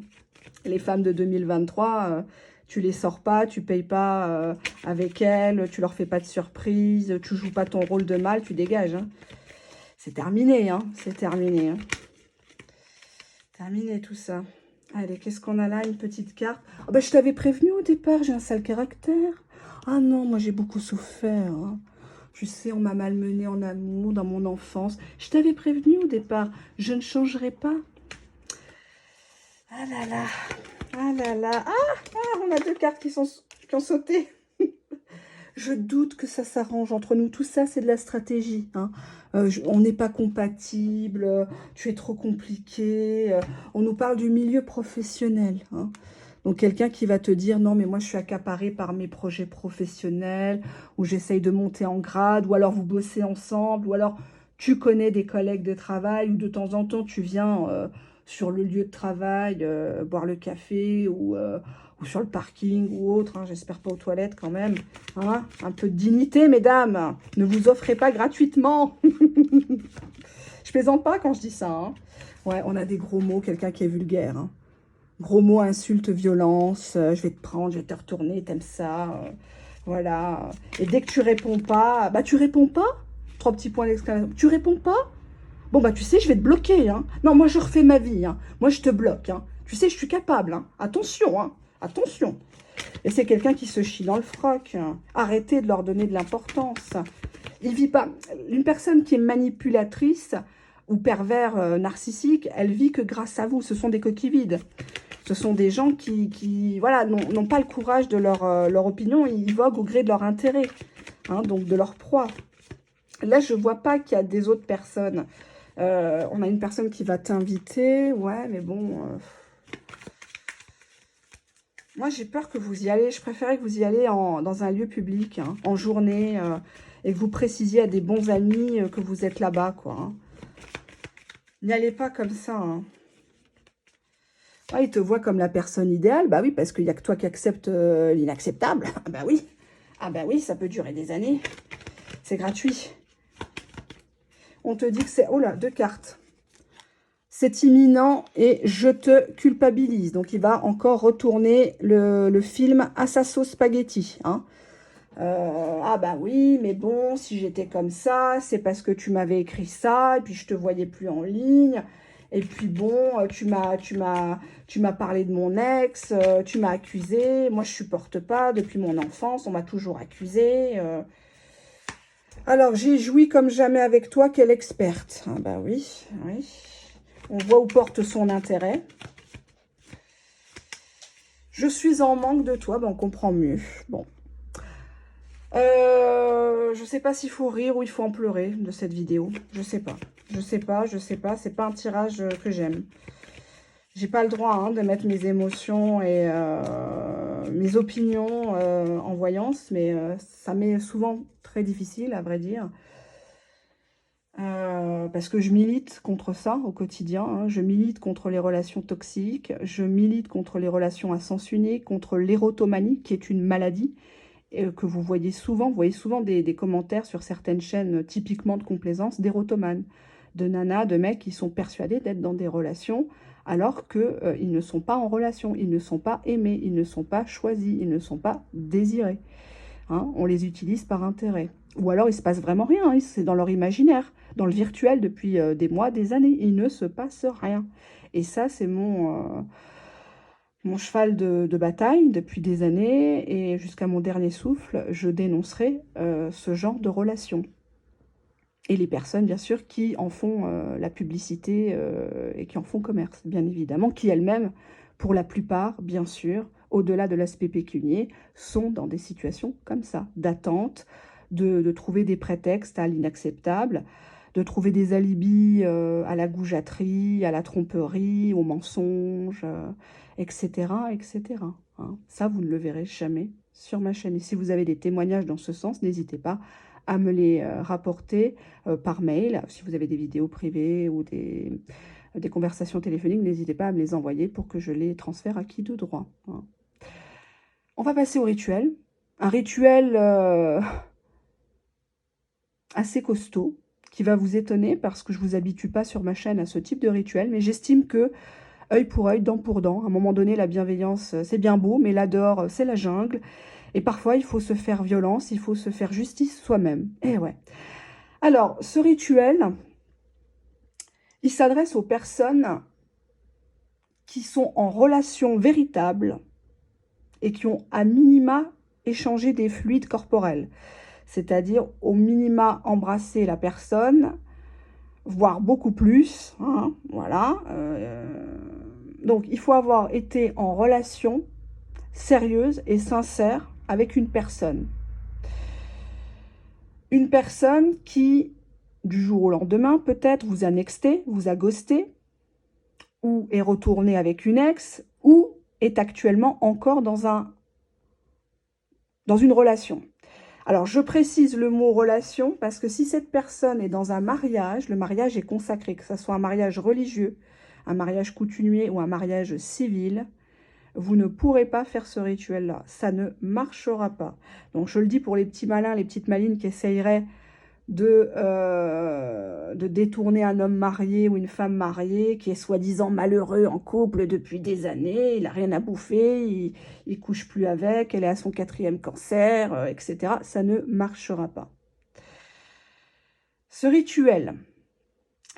Les femmes de 2023, tu les sors pas, tu payes pas avec elles, tu leur fais pas de surprise, tu joues pas ton rôle de mâle, tu dégages. Hein. C'est terminé, hein, c'est terminé. Hein. Terminé tout ça. Allez, qu'est-ce qu'on a là? Une petite carte. Oh, bah, je t'avais prévenu au départ, j'ai un sale caractère. Ah non, moi j'ai beaucoup souffert. Hein. Tu sais, on m'a malmenée en amour dans mon enfance. Je t'avais prévenu au départ, je ne changerai pas. Ah là là, ah là là, on a 2 cartes qui ont sauté. Je doute que ça s'arrange entre nous. Tout ça, c'est de la stratégie. Hein. On n'est pas compatibles, tu es trop compliqué. On nous parle du milieu professionnel. Hein. Donc, quelqu'un qui va te dire, non, mais moi, je suis accaparée par mes projets professionnels, ou j'essaye de monter en grade, ou alors vous bossez ensemble, ou alors tu connais des collègues de travail, ou de temps en temps, tu viens sur le lieu de travail, boire le café, ou sur le parking, ou autre. Hein, j'espère pas aux toilettes quand même. Hein, un peu de dignité, mesdames. Ne vous offrez pas gratuitement. Je plaisante pas quand je dis ça. Hein. Ouais, on a des gros mots, quelqu'un qui est vulgaire. Hein. Gros mots, insultes, violence, je vais te prendre, je vais te retourner, t'aimes ça, voilà. Et dès que tu réponds pas, bah tu réponds pas, 3 petits points d'exclamation, tu réponds pas, bon bah tu sais, je vais te bloquer, hein. Non, moi je refais ma vie, hein. Moi je te bloque, hein. Tu sais, je suis capable, hein. Attention, hein. Attention. Et c'est quelqu'un qui se chie dans le froc, hein. Arrêtez de leur donner de l'importance. Il vit pas, une personne qui est manipulatrice ou pervers narcissique, elle vit que grâce à vous, ce sont des coquilles vides. Ce sont des gens qui voilà, n'ont pas le courage de leur opinion, ils voguent au gré de leur intérêt, hein, donc de leur proie. Là, je ne vois pas qu'il y a des autres personnes. On a une personne qui va t'inviter, ouais, mais bon... Moi, j'ai peur que vous y allez, je préférais que vous y allez dans un lieu public, hein, en journée, et que vous précisiez à des bons amis que vous êtes là-bas, quoi. Hein. N'y allez pas comme ça, hein. Ah, il te voit comme la personne idéale. Bah oui, parce qu'il n'y a que toi qui acceptes l'inacceptable. Ah bah oui. Ah bah oui, ça peut durer des années. C'est gratuit. On te dit que c'est... Oh là, 2 cartes. C'est imminent et je te culpabilise. Donc, il va encore retourner le film à sa sauce spaghetti. Hein. Ah bah oui, mais bon, si j'étais comme ça, c'est parce que tu m'avais écrit ça, et puis je te voyais plus en ligne. Et puis bon, tu m'as parlé de mon ex, tu m'as accusé. Moi, je supporte pas. Depuis mon enfance, on m'a toujours accusé. Alors, j'ai joui comme jamais avec toi, quelle experte. Ah bah oui, oui. On voit où porte son intérêt. Je suis en manque de toi, ben on comprend mieux. Bon. Je sais pas s'il faut rire ou il faut en pleurer de cette vidéo. Je sais pas. Je sais pas, je sais pas. C'est pas un tirage que j'aime. J'ai pas le droit hein, de mettre mes émotions et mes opinions en voyance, mais ça m'est souvent très difficile, à vrai dire. Parce que je milite contre ça au quotidien. Hein. Je milite contre les relations toxiques. Je milite contre les relations à sens unique, contre l'érotomanie, qui est une maladie. Que vous voyez souvent. Vous voyez souvent des commentaires sur certaines chaînes typiquement de complaisance d'érotomanes, de nanas, de mecs qui sont persuadés d'être dans des relations alors qu'ils ne sont pas en relation, ils ne sont pas aimés, ils ne sont pas choisis, ils ne sont pas désirés. Hein, on les utilise par intérêt. Ou alors il ne se passe vraiment rien, hein, c'est dans leur imaginaire, dans le virtuel depuis des mois, des années. Il ne se passe rien. Et ça, c'est mon cheval de bataille depuis des années et jusqu'à mon dernier souffle, je dénoncerai ce genre de relations. Et les personnes, bien sûr, qui en font la publicité et qui en font commerce, bien évidemment, qui elles-mêmes, pour la plupart, bien sûr, au-delà de l'aspect pécunier, sont dans des situations comme ça, d'attente, de trouver des prétextes à l'inacceptable, de trouver des alibis à la goujaterie, à la tromperie, au mensonge, etc., etc. Hein. Ça, vous ne le verrez jamais sur ma chaîne. Et si vous avez des témoignages dans ce sens, n'hésitez pas à me les rapporter par mail. Si vous avez des vidéos privées ou des conversations téléphoniques, n'hésitez pas à me les envoyer pour que je les transfère à qui de droit. Hein. On va passer au rituel. Un rituel assez costaud, qui va vous étonner parce que je ne vous habitue pas sur ma chaîne à ce type de rituel, mais j'estime que œil pour œil, dent pour dent, à un moment donné, la bienveillance, c'est bien beau, mais là dehors, c'est la jungle. Et parfois, il faut se faire violence, il faut se faire justice soi-même. Eh ouais. Alors, ce rituel, il s'adresse aux personnes qui sont en relation véritable et qui ont à minima échangé des fluides corporels. C'est-à-dire au minima embrasser la personne, voire beaucoup plus. Hein, voilà. Donc, il faut avoir été en relation sérieuse et sincère avec une personne. Une personne qui, du jour au lendemain, peut-être vous a nexté, vous a ghosté, ou est retourné avec une ex, ou est actuellement encore dans une relation. Alors, je précise le mot relation parce que si cette personne est dans un mariage, le mariage est consacré, que ce soit un mariage religieux, un mariage coutumier ou un mariage civil, vous ne pourrez pas faire ce rituel-là. Ça ne marchera pas. Donc, je le dis pour les petits malins, les petites malines qui essayeraient de détourner un homme marié ou une femme mariée qui est soi-disant malheureux en couple depuis des années, il n'a rien à bouffer, il couche plus avec, elle est à son 4e cancer, etc. Ça ne marchera pas. Ce rituel,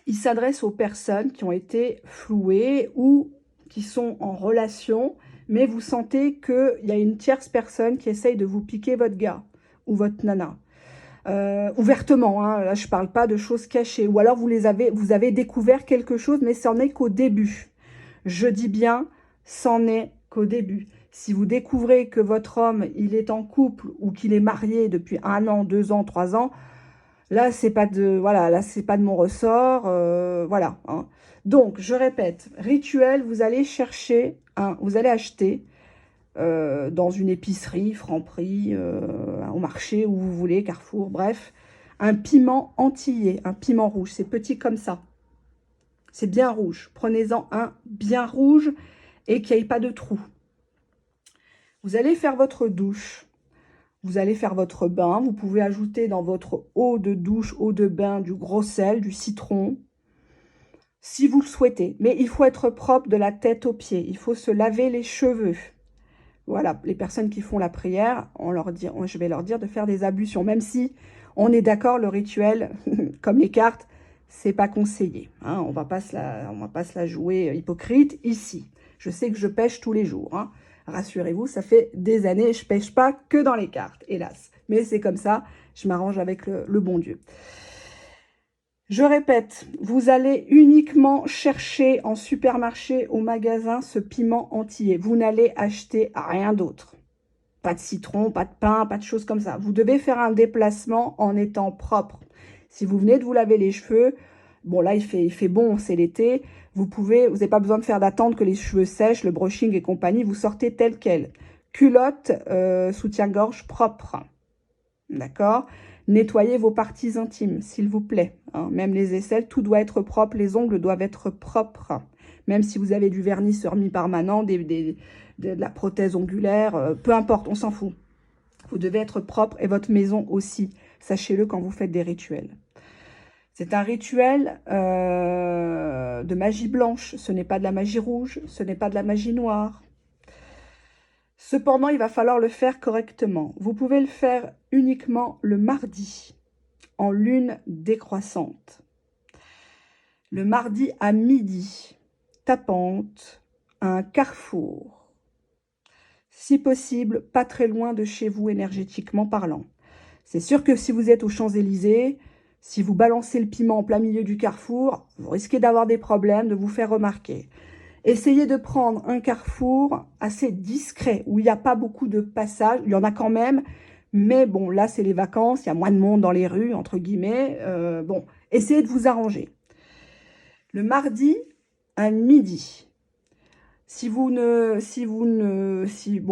il s'adresse aux personnes qui ont été flouées ou qui sont en relation, mais vous sentez qu'il y a une tierce personne qui essaye de vous piquer votre gars ou votre nana. Ouvertement, hein, là je parle pas de choses cachées, ou alors vous avez découvert quelque chose, mais c'en est qu'au début. Je dis bien, c'en est qu'au début. Si vous découvrez que votre homme, il est en couple ou qu'il est marié depuis 1 an, 2 ans, 3 ans, là c'est pas de, voilà, là c'est pas de mon ressort, voilà. Hein. Donc je répète, rituel, vous allez chercher, vous allez acheter dans une épicerie, Franprix, au marché, où vous voulez, Carrefour, bref, un piment antillais, un piment rouge, c'est petit comme ça. C'est bien rouge. Prenez-en un bien rouge et qu'il n'y ait pas de trou. Vous allez faire votre douche. Vous allez faire votre bain. Vous pouvez ajouter dans votre eau de douche, eau de bain, du gros sel, du citron, si vous le souhaitez. Mais il faut être propre de la tête aux pieds. Il faut se laver les cheveux. Voilà, les personnes qui font la prière, je vais leur dire de faire des ablutions, même si on est d'accord, le rituel, comme les cartes, c'est pas conseillé. Hein, on va pas se la jouer hypocrite ici. Je sais que je pêche tous les jours. Hein. Rassurez-vous, ça fait des années, je pêche pas que dans les cartes, hélas. Mais c'est comme ça, je m'arrange avec le bon Dieu. Je répète, vous allez uniquement chercher en supermarché, au magasin, ce piment entier. Vous n'allez acheter rien d'autre. Pas de citron, pas de pain, pas de choses comme ça. Vous devez faire un déplacement en étant propre. Si vous venez de vous laver les cheveux, bon là il fait bon, c'est l'été, vous n'avez pas besoin de faire d'attendre que les cheveux sèchent, le brushing et compagnie, vous sortez tel quel. Culotte, soutien-gorge propre. D'accord? Nettoyez vos parties intimes, s'il vous plaît. Hein. Même les aisselles, tout doit être propre. Les ongles doivent être propres. Même si vous avez du vernis semi-permanent, de la prothèse ongulaire, peu importe, on s'en fout. Vous devez être propre et votre maison aussi. Sachez-le quand vous faites des rituels. C'est un rituel de magie blanche. Ce n'est pas de la magie rouge, ce n'est pas de la magie noire. Cependant, il va falloir le faire correctement. Vous pouvez le faire uniquement le mardi, en lune décroissante. Le mardi à midi, tapante, à un carrefour. Si possible, pas très loin de chez vous énergétiquement parlant. C'est sûr que si vous êtes aux Champs-Élysées, si vous balancez le piment en plein milieu du carrefour, vous risquez d'avoir des problèmes, de vous faire remarquer. Essayez de prendre un carrefour assez discret, où il n'y a pas beaucoup de passages. Il y en a quand même, mais bon, là, c'est les vacances. Il y a moins de monde dans les rues, entre guillemets. Bon, essayez de vous arranger. Le mardi à midi. Bon,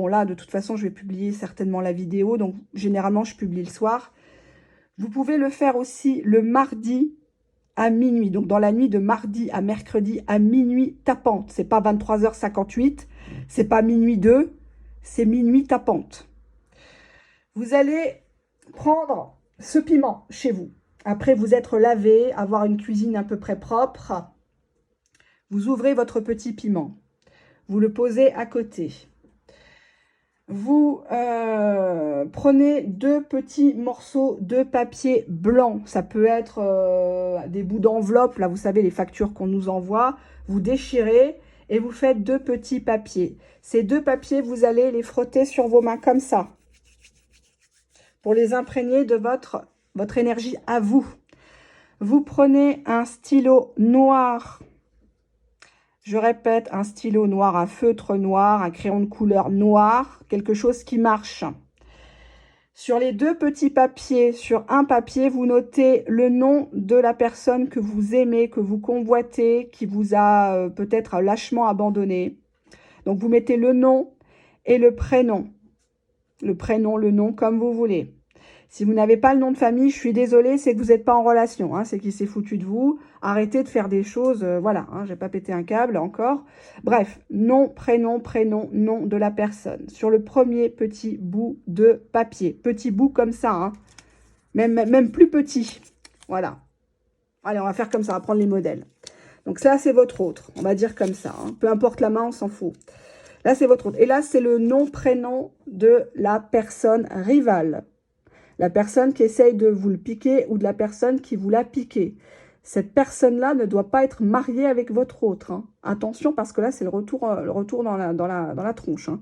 là, de toute façon, je vais publier certainement la vidéo. Donc, généralement, je publie le soir. Vous pouvez le faire aussi le mardi à minuit, donc dans la nuit de mardi à mercredi à minuit tapante. C'est pas 23h58, c'est pas minuit 2, c'est minuit tapante. Vous allez prendre ce piment chez vous. Après vous être lavé, avoir une cuisine à peu près propre. Vous ouvrez votre petit piment. Vous le posez à côté. Vous prenez 2 petits morceaux de papier blanc. Ça peut être des bouts d'enveloppe. Là, vous savez, les factures qu'on nous envoie. Vous déchirez et vous faites 2 petits papiers. Ces 2 papiers, vous allez les frotter sur vos mains comme ça. Pour les imprégner de votre énergie à vous. Vous prenez un stylo noir. Je répète, un stylo noir, un feutre noir, un crayon de couleur noire, quelque chose qui marche. Sur les 2 petits papiers, sur un papier, vous notez le nom de la personne que vous aimez, que vous convoitez, qui vous a peut-être lâchement abandonné. Donc, vous mettez le nom et le prénom. Le prénom, le nom, comme vous voulez. Si vous n'avez pas le nom de famille, je suis désolée, c'est que vous n'êtes pas en relation. Hein, c'est qu'il s'est foutu de vous. Arrêtez de faire des choses, voilà. Hein, je n'ai pas pété un câble encore. Bref, nom, prénom, nom de la personne. Sur le premier petit bout de papier. Petit bout comme ça, hein. Même plus petit. Voilà. Allez, on va faire comme ça, on va prendre les modèles. Donc ça, c'est votre autre. On va dire comme ça. Hein. Peu importe la main, on s'en fout. Là, c'est votre autre. Et là, c'est le nom, prénom de la personne rivale. La personne qui essaye de vous le piquer ou de la personne qui vous l'a piqué. Cette personne-là ne doit pas être mariée avec votre autre. Hein. Attention, parce que là, c'est le retour dans la tronche. Hein.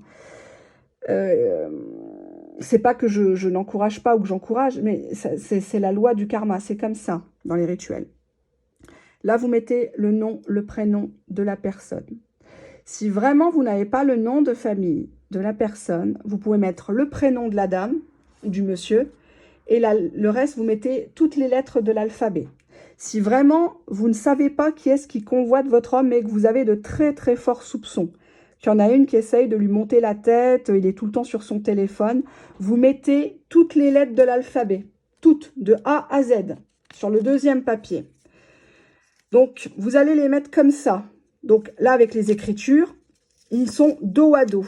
C'est pas que je n'encourage pas ou que j'encourage, mais c'est la loi du karma. C'est comme ça dans les rituels. Là, vous mettez le nom, le prénom de la personne. Si vraiment vous n'avez pas le nom de famille de la personne, vous pouvez mettre le prénom de la dame ou du monsieur. Et là, le reste, vous mettez toutes les lettres de l'alphabet. Si vraiment, vous ne savez pas qui est-ce qui convoite votre homme, mais que vous avez de très très forts soupçons, qu'il y en a une qui essaye de lui monter la tête, il est tout le temps sur son téléphone, vous mettez toutes les lettres de l'alphabet, toutes, de A à Z, sur le deuxième papier. Donc, vous allez les mettre comme ça. Donc là, avec les écritures, ils sont dos à dos.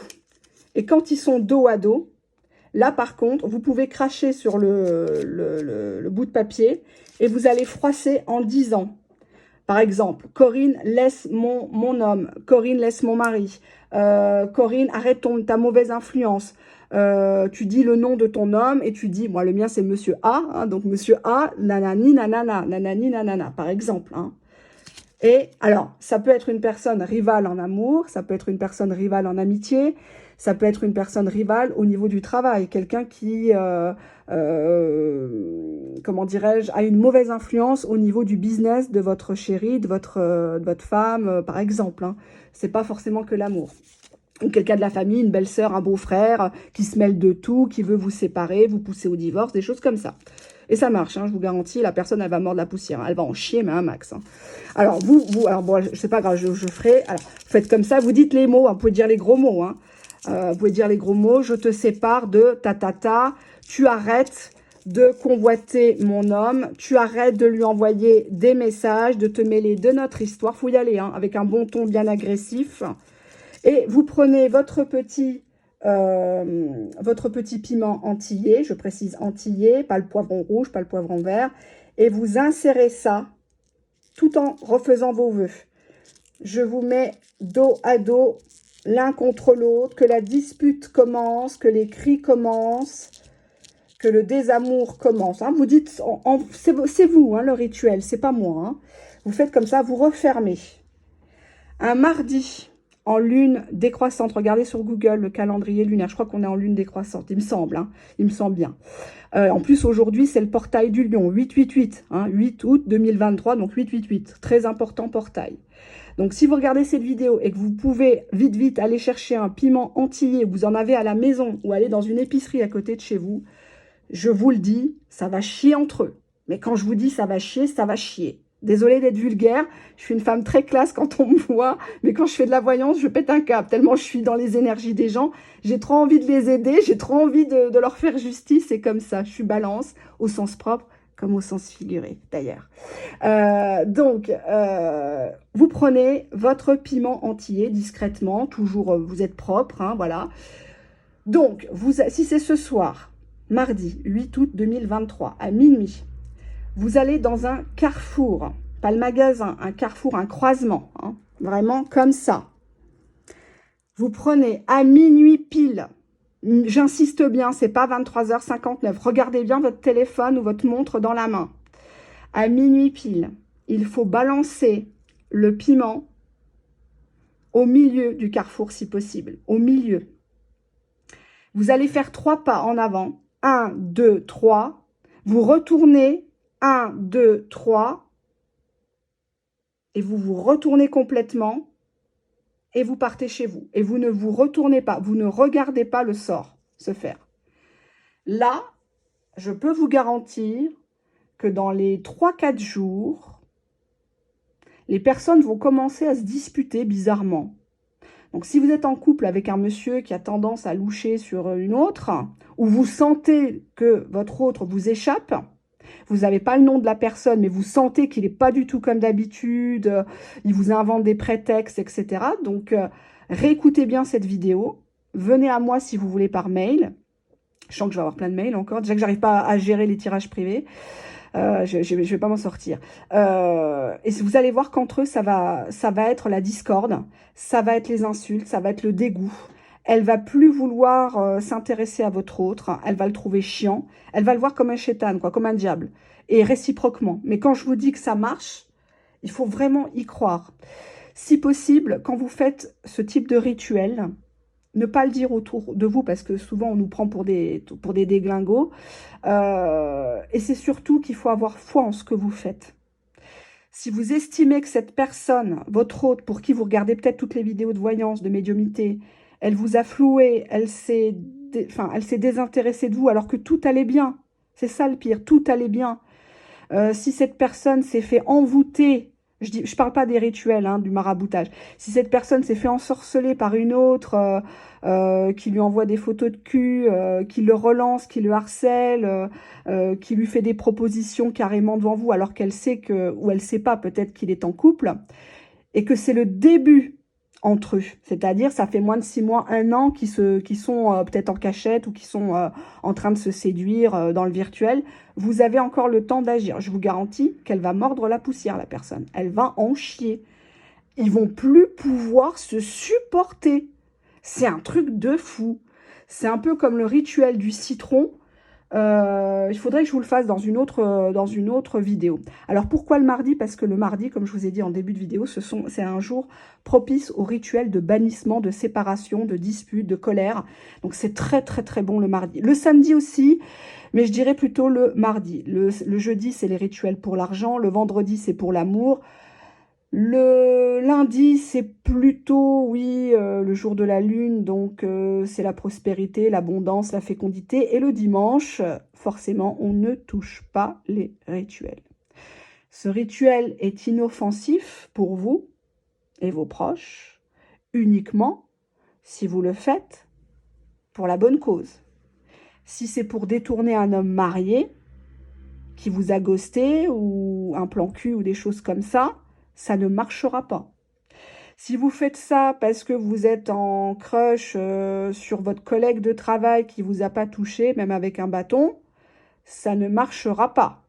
Et quand ils sont dos à dos, là, par contre, vous pouvez cracher sur le bout de papier et vous allez froisser en disant Par exemple, Corinne, laisse mon homme. Corinne, laisse mon mari. Corinne, arrête ta mauvaise influence. Tu dis le nom de ton homme et tu dis, moi le mien c'est Monsieur A, hein, donc Monsieur A, nanani, nanana, nanani, nanana, par exemple. Hein. Et alors, ça peut être une personne rivale en amour, ça peut être une personne rivale en amitié, ça peut être une personne rivale au niveau du travail, quelqu'un qui, comment dirais-je, a une mauvaise influence au niveau du business de votre chéri, de votre femme, par exemple. Hein. C'est pas forcément que l'amour. Ou quelqu'un de la famille, une belle-sœur, un beau-frère, qui se mêle de tout, qui veut vous séparer, vous pousser au divorce, des choses comme ça. Et ça marche, hein, je vous garantis, la personne, elle va mordre la poussière. Hein, elle va en chier, mais un max. Hein. Alors, alors bon, c'est pas grave, je ferai. Alors, faites comme ça, vous dites les mots, hein, vous pouvez dire les gros mots. Hein. Vous pouvez dire les gros mots, je te sépare de ta, tu arrêtes de convoiter mon homme, tu arrêtes de lui envoyer des messages, de te mêler de notre histoire. Faut y aller, hein, avec un bon ton bien agressif. Et vous prenez votre petit piment antillais, je précise antillais, pas le poivron rouge, pas le poivron vert, et vous insérez ça tout en refaisant vos vœux. Je vous mets dos à dos, l'un contre l'autre, que la dispute commence, que les cris commencent, que le désamour commence. Hein. Vous dites, c'est vous, hein, le rituel, c'est pas moi. Hein. Vous faites comme ça, vous refermez. Un mardi, en lune décroissante, regardez sur Google le calendrier lunaire, je crois qu'on est en lune décroissante, il me semble, hein, il me semble bien. En plus, aujourd'hui, c'est le portail du lion, 888, hein, 8 août 2023, donc 888, très important portail. Donc, si vous regardez cette vidéo et que vous pouvez vite aller chercher un piment antillais, vous en avez à la maison ou aller dans une épicerie à côté de chez vous, je vous le dis, ça va chier entre eux. Mais quand je vous dis ça va chier, ça va chier. Désolée d'être vulgaire, je suis une femme très classe quand on me voit, mais quand je fais de la voyance, je pète un câble, tellement je suis dans les énergies des gens. J'ai trop envie de les aider, j'ai trop envie de leur faire justice, c'est comme ça. Je suis balance, au sens propre, comme au sens figuré, d'ailleurs. Vous prenez votre piment antillais discrètement, toujours, vous êtes propre, hein, voilà. Donc, si c'est ce soir, mardi 8 août 2023, à minuit, vous allez dans un carrefour, pas le magasin, un carrefour, un croisement, hein, vraiment comme ça. Vous prenez à minuit pile, j'insiste bien, c'est pas 23h59, regardez bien votre téléphone ou votre montre dans la main. À minuit pile, il faut balancer le piment au milieu du carrefour si possible, au milieu. Vous allez faire 3 pas en avant, 1, 2, 3, vous retournez, 1, 2, 3, et vous vous retournez complètement, et vous partez chez vous. Et vous ne vous retournez pas, vous ne regardez pas le sort se faire. Là, je peux vous garantir que dans les 3-4 jours, les personnes vont commencer à se disputer bizarrement. Donc, si vous êtes en couple avec un monsieur qui a tendance à loucher sur une autre, ou vous sentez que votre autre vous échappe, vous n'avez pas le nom de la personne, mais vous sentez qu'il n'est pas du tout comme d'habitude, il vous invente des prétextes, etc. Donc, réécoutez bien cette vidéo. Venez à moi si vous voulez par mail. Je sens que je vais avoir plein de mails encore. Déjà que j'arrive pas à gérer les tirages privés. Je vais pas m'en sortir. Et vous allez voir qu'entre eux, ça va être la discorde, ça va être les insultes, ça va être le dégoût. Elle va plus vouloir s'intéresser à votre autre, elle va le trouver chiant, elle va le voir comme un chétan, quoi, comme un diable, et réciproquement. Mais quand je vous dis que ça marche, il faut vraiment y croire. Si possible, quand vous faites ce type de rituel, ne pas le dire autour de vous, parce que souvent on nous prend pour des déglingos. Et c'est surtout qu'il faut avoir foi en ce que vous faites. Si vous estimez que cette personne, votre hôte, pour qui vous regardez peut-être toutes les vidéos de voyance, de médiumnité, elle vous a floué, elle s'est désintéressée de vous alors que tout allait bien. C'est ça le pire, tout allait bien. Si cette personne s'est fait envoûter, je parle pas des rituels, hein, du maraboutage. Si cette personne s'est fait ensorceler par une autre, qui lui envoie des photos de cul, qui le relance, qui le harcèle, qui lui fait des propositions carrément devant vous, alors qu'elle sait que, ou elle sait pas peut-être qu'il est en couple, et que c'est le début, entre eux. C'est-à-dire, ça fait moins de 6 mois, 1 an qui sont peut-être en cachette ou qui sont en train de se séduire dans le virtuel. Vous avez encore le temps d'agir. Je vous garantis qu'elle va mordre la poussière, la personne. Elle va en chier. Ils vont plus pouvoir se supporter. C'est un truc de fou. C'est un peu comme le rituel du citron. Il faudrait que je vous le fasse dans une autre vidéo. Alors, pourquoi le mardi? Parce que le mardi, comme je vous ai dit en début de vidéo, c'est un jour propice au rituel de bannissement, de séparation, de dispute, de colère. Donc, c'est très, très, très bon le mardi. Le samedi aussi, mais je dirais plutôt le mardi. Le jeudi, c'est les rituels pour l'argent. Le vendredi, c'est pour l'amour. Le lundi, c'est plutôt, oui, le jour de la lune, donc c'est la prospérité, l'abondance, la fécondité. Et le dimanche, forcément, on ne touche pas les rituels. Ce rituel est inoffensif pour vous et vos proches, uniquement si vous le faites pour la bonne cause. Si c'est pour détourner un homme marié qui vous a ghosté ou un plan cul ou des choses comme ça ne marchera pas. Si vous faites ça parce que vous êtes en crush sur votre collègue de travail qui ne vous a pas touché, même avec un bâton, ça ne marchera pas.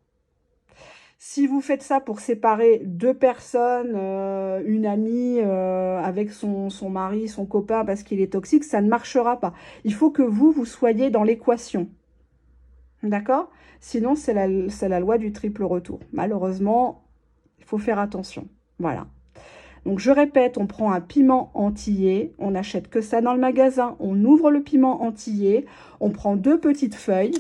Si vous faites ça pour séparer 2 personnes, une amie avec son mari, son copain parce qu'il est toxique, ça ne marchera pas. Il faut que vous soyez dans l'équation. D'accord? Sinon, c'est la loi du triple retour. Malheureusement, il faut faire attention. Voilà. Donc, je répète, on prend un piment entier. On n'achète que ça dans le magasin. On ouvre le piment entier. On prend 2 petites feuilles,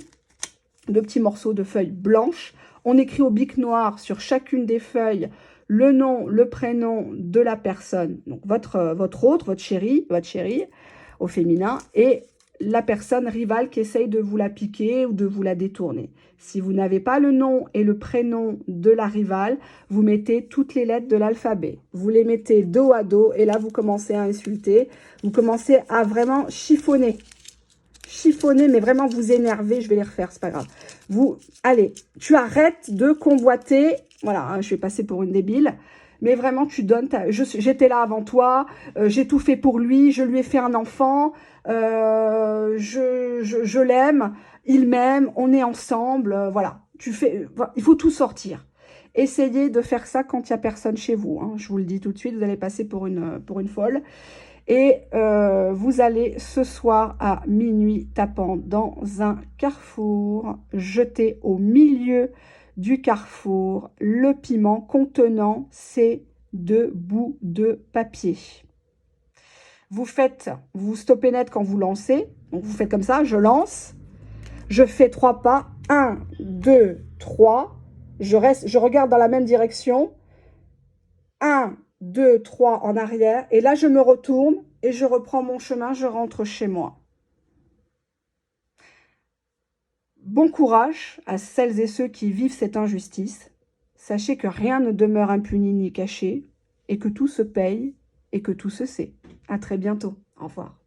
2 petits morceaux de feuilles blanches. On écrit au bic noir sur chacune des feuilles le nom, le prénom de la personne. Donc, votre chérie, au féminin. Et la personne rivale qui essaye de vous la piquer ou de vous la détourner. Si vous n'avez pas le nom et le prénom de la rivale, vous mettez toutes les lettres de l'alphabet. Vous les mettez dos à dos et là, vous commencez à insulter. Vous commencez à vraiment chiffonner. Chiffonner, mais vraiment vous énerver. Je vais les refaire, c'est pas grave. Allez, tu arrêtes de convoiter. Voilà, hein, je vais passer pour une débile. Mais vraiment, tu donnes j'étais là avant toi, j'ai tout fait pour lui, je lui ai fait un enfant, je l'aime, il m'aime, on est ensemble, voilà. Il faut tout sortir. Essayez de faire ça quand il n'y a personne chez vous. Hein. Je vous le dis tout de suite, vous allez passer pour une folle. Et vous allez ce soir à minuit tapant dans un carrefour, jeter au milieu du carrefour le piment contenant ces 2 bouts de papier. Vous stoppez net quand vous lancez. Donc vous faites comme ça, je lance, je fais 3 pas, 1, 2, 3, je regarde dans la même direction, 1, 2, 3 en arrière, et là je me retourne et je reprends mon chemin, je rentre chez moi. Bon courage à celles et ceux qui vivent cette injustice. Sachez que rien ne demeure impuni ni caché, et que tout se paye, et que tout se sait. À très bientôt. Au revoir.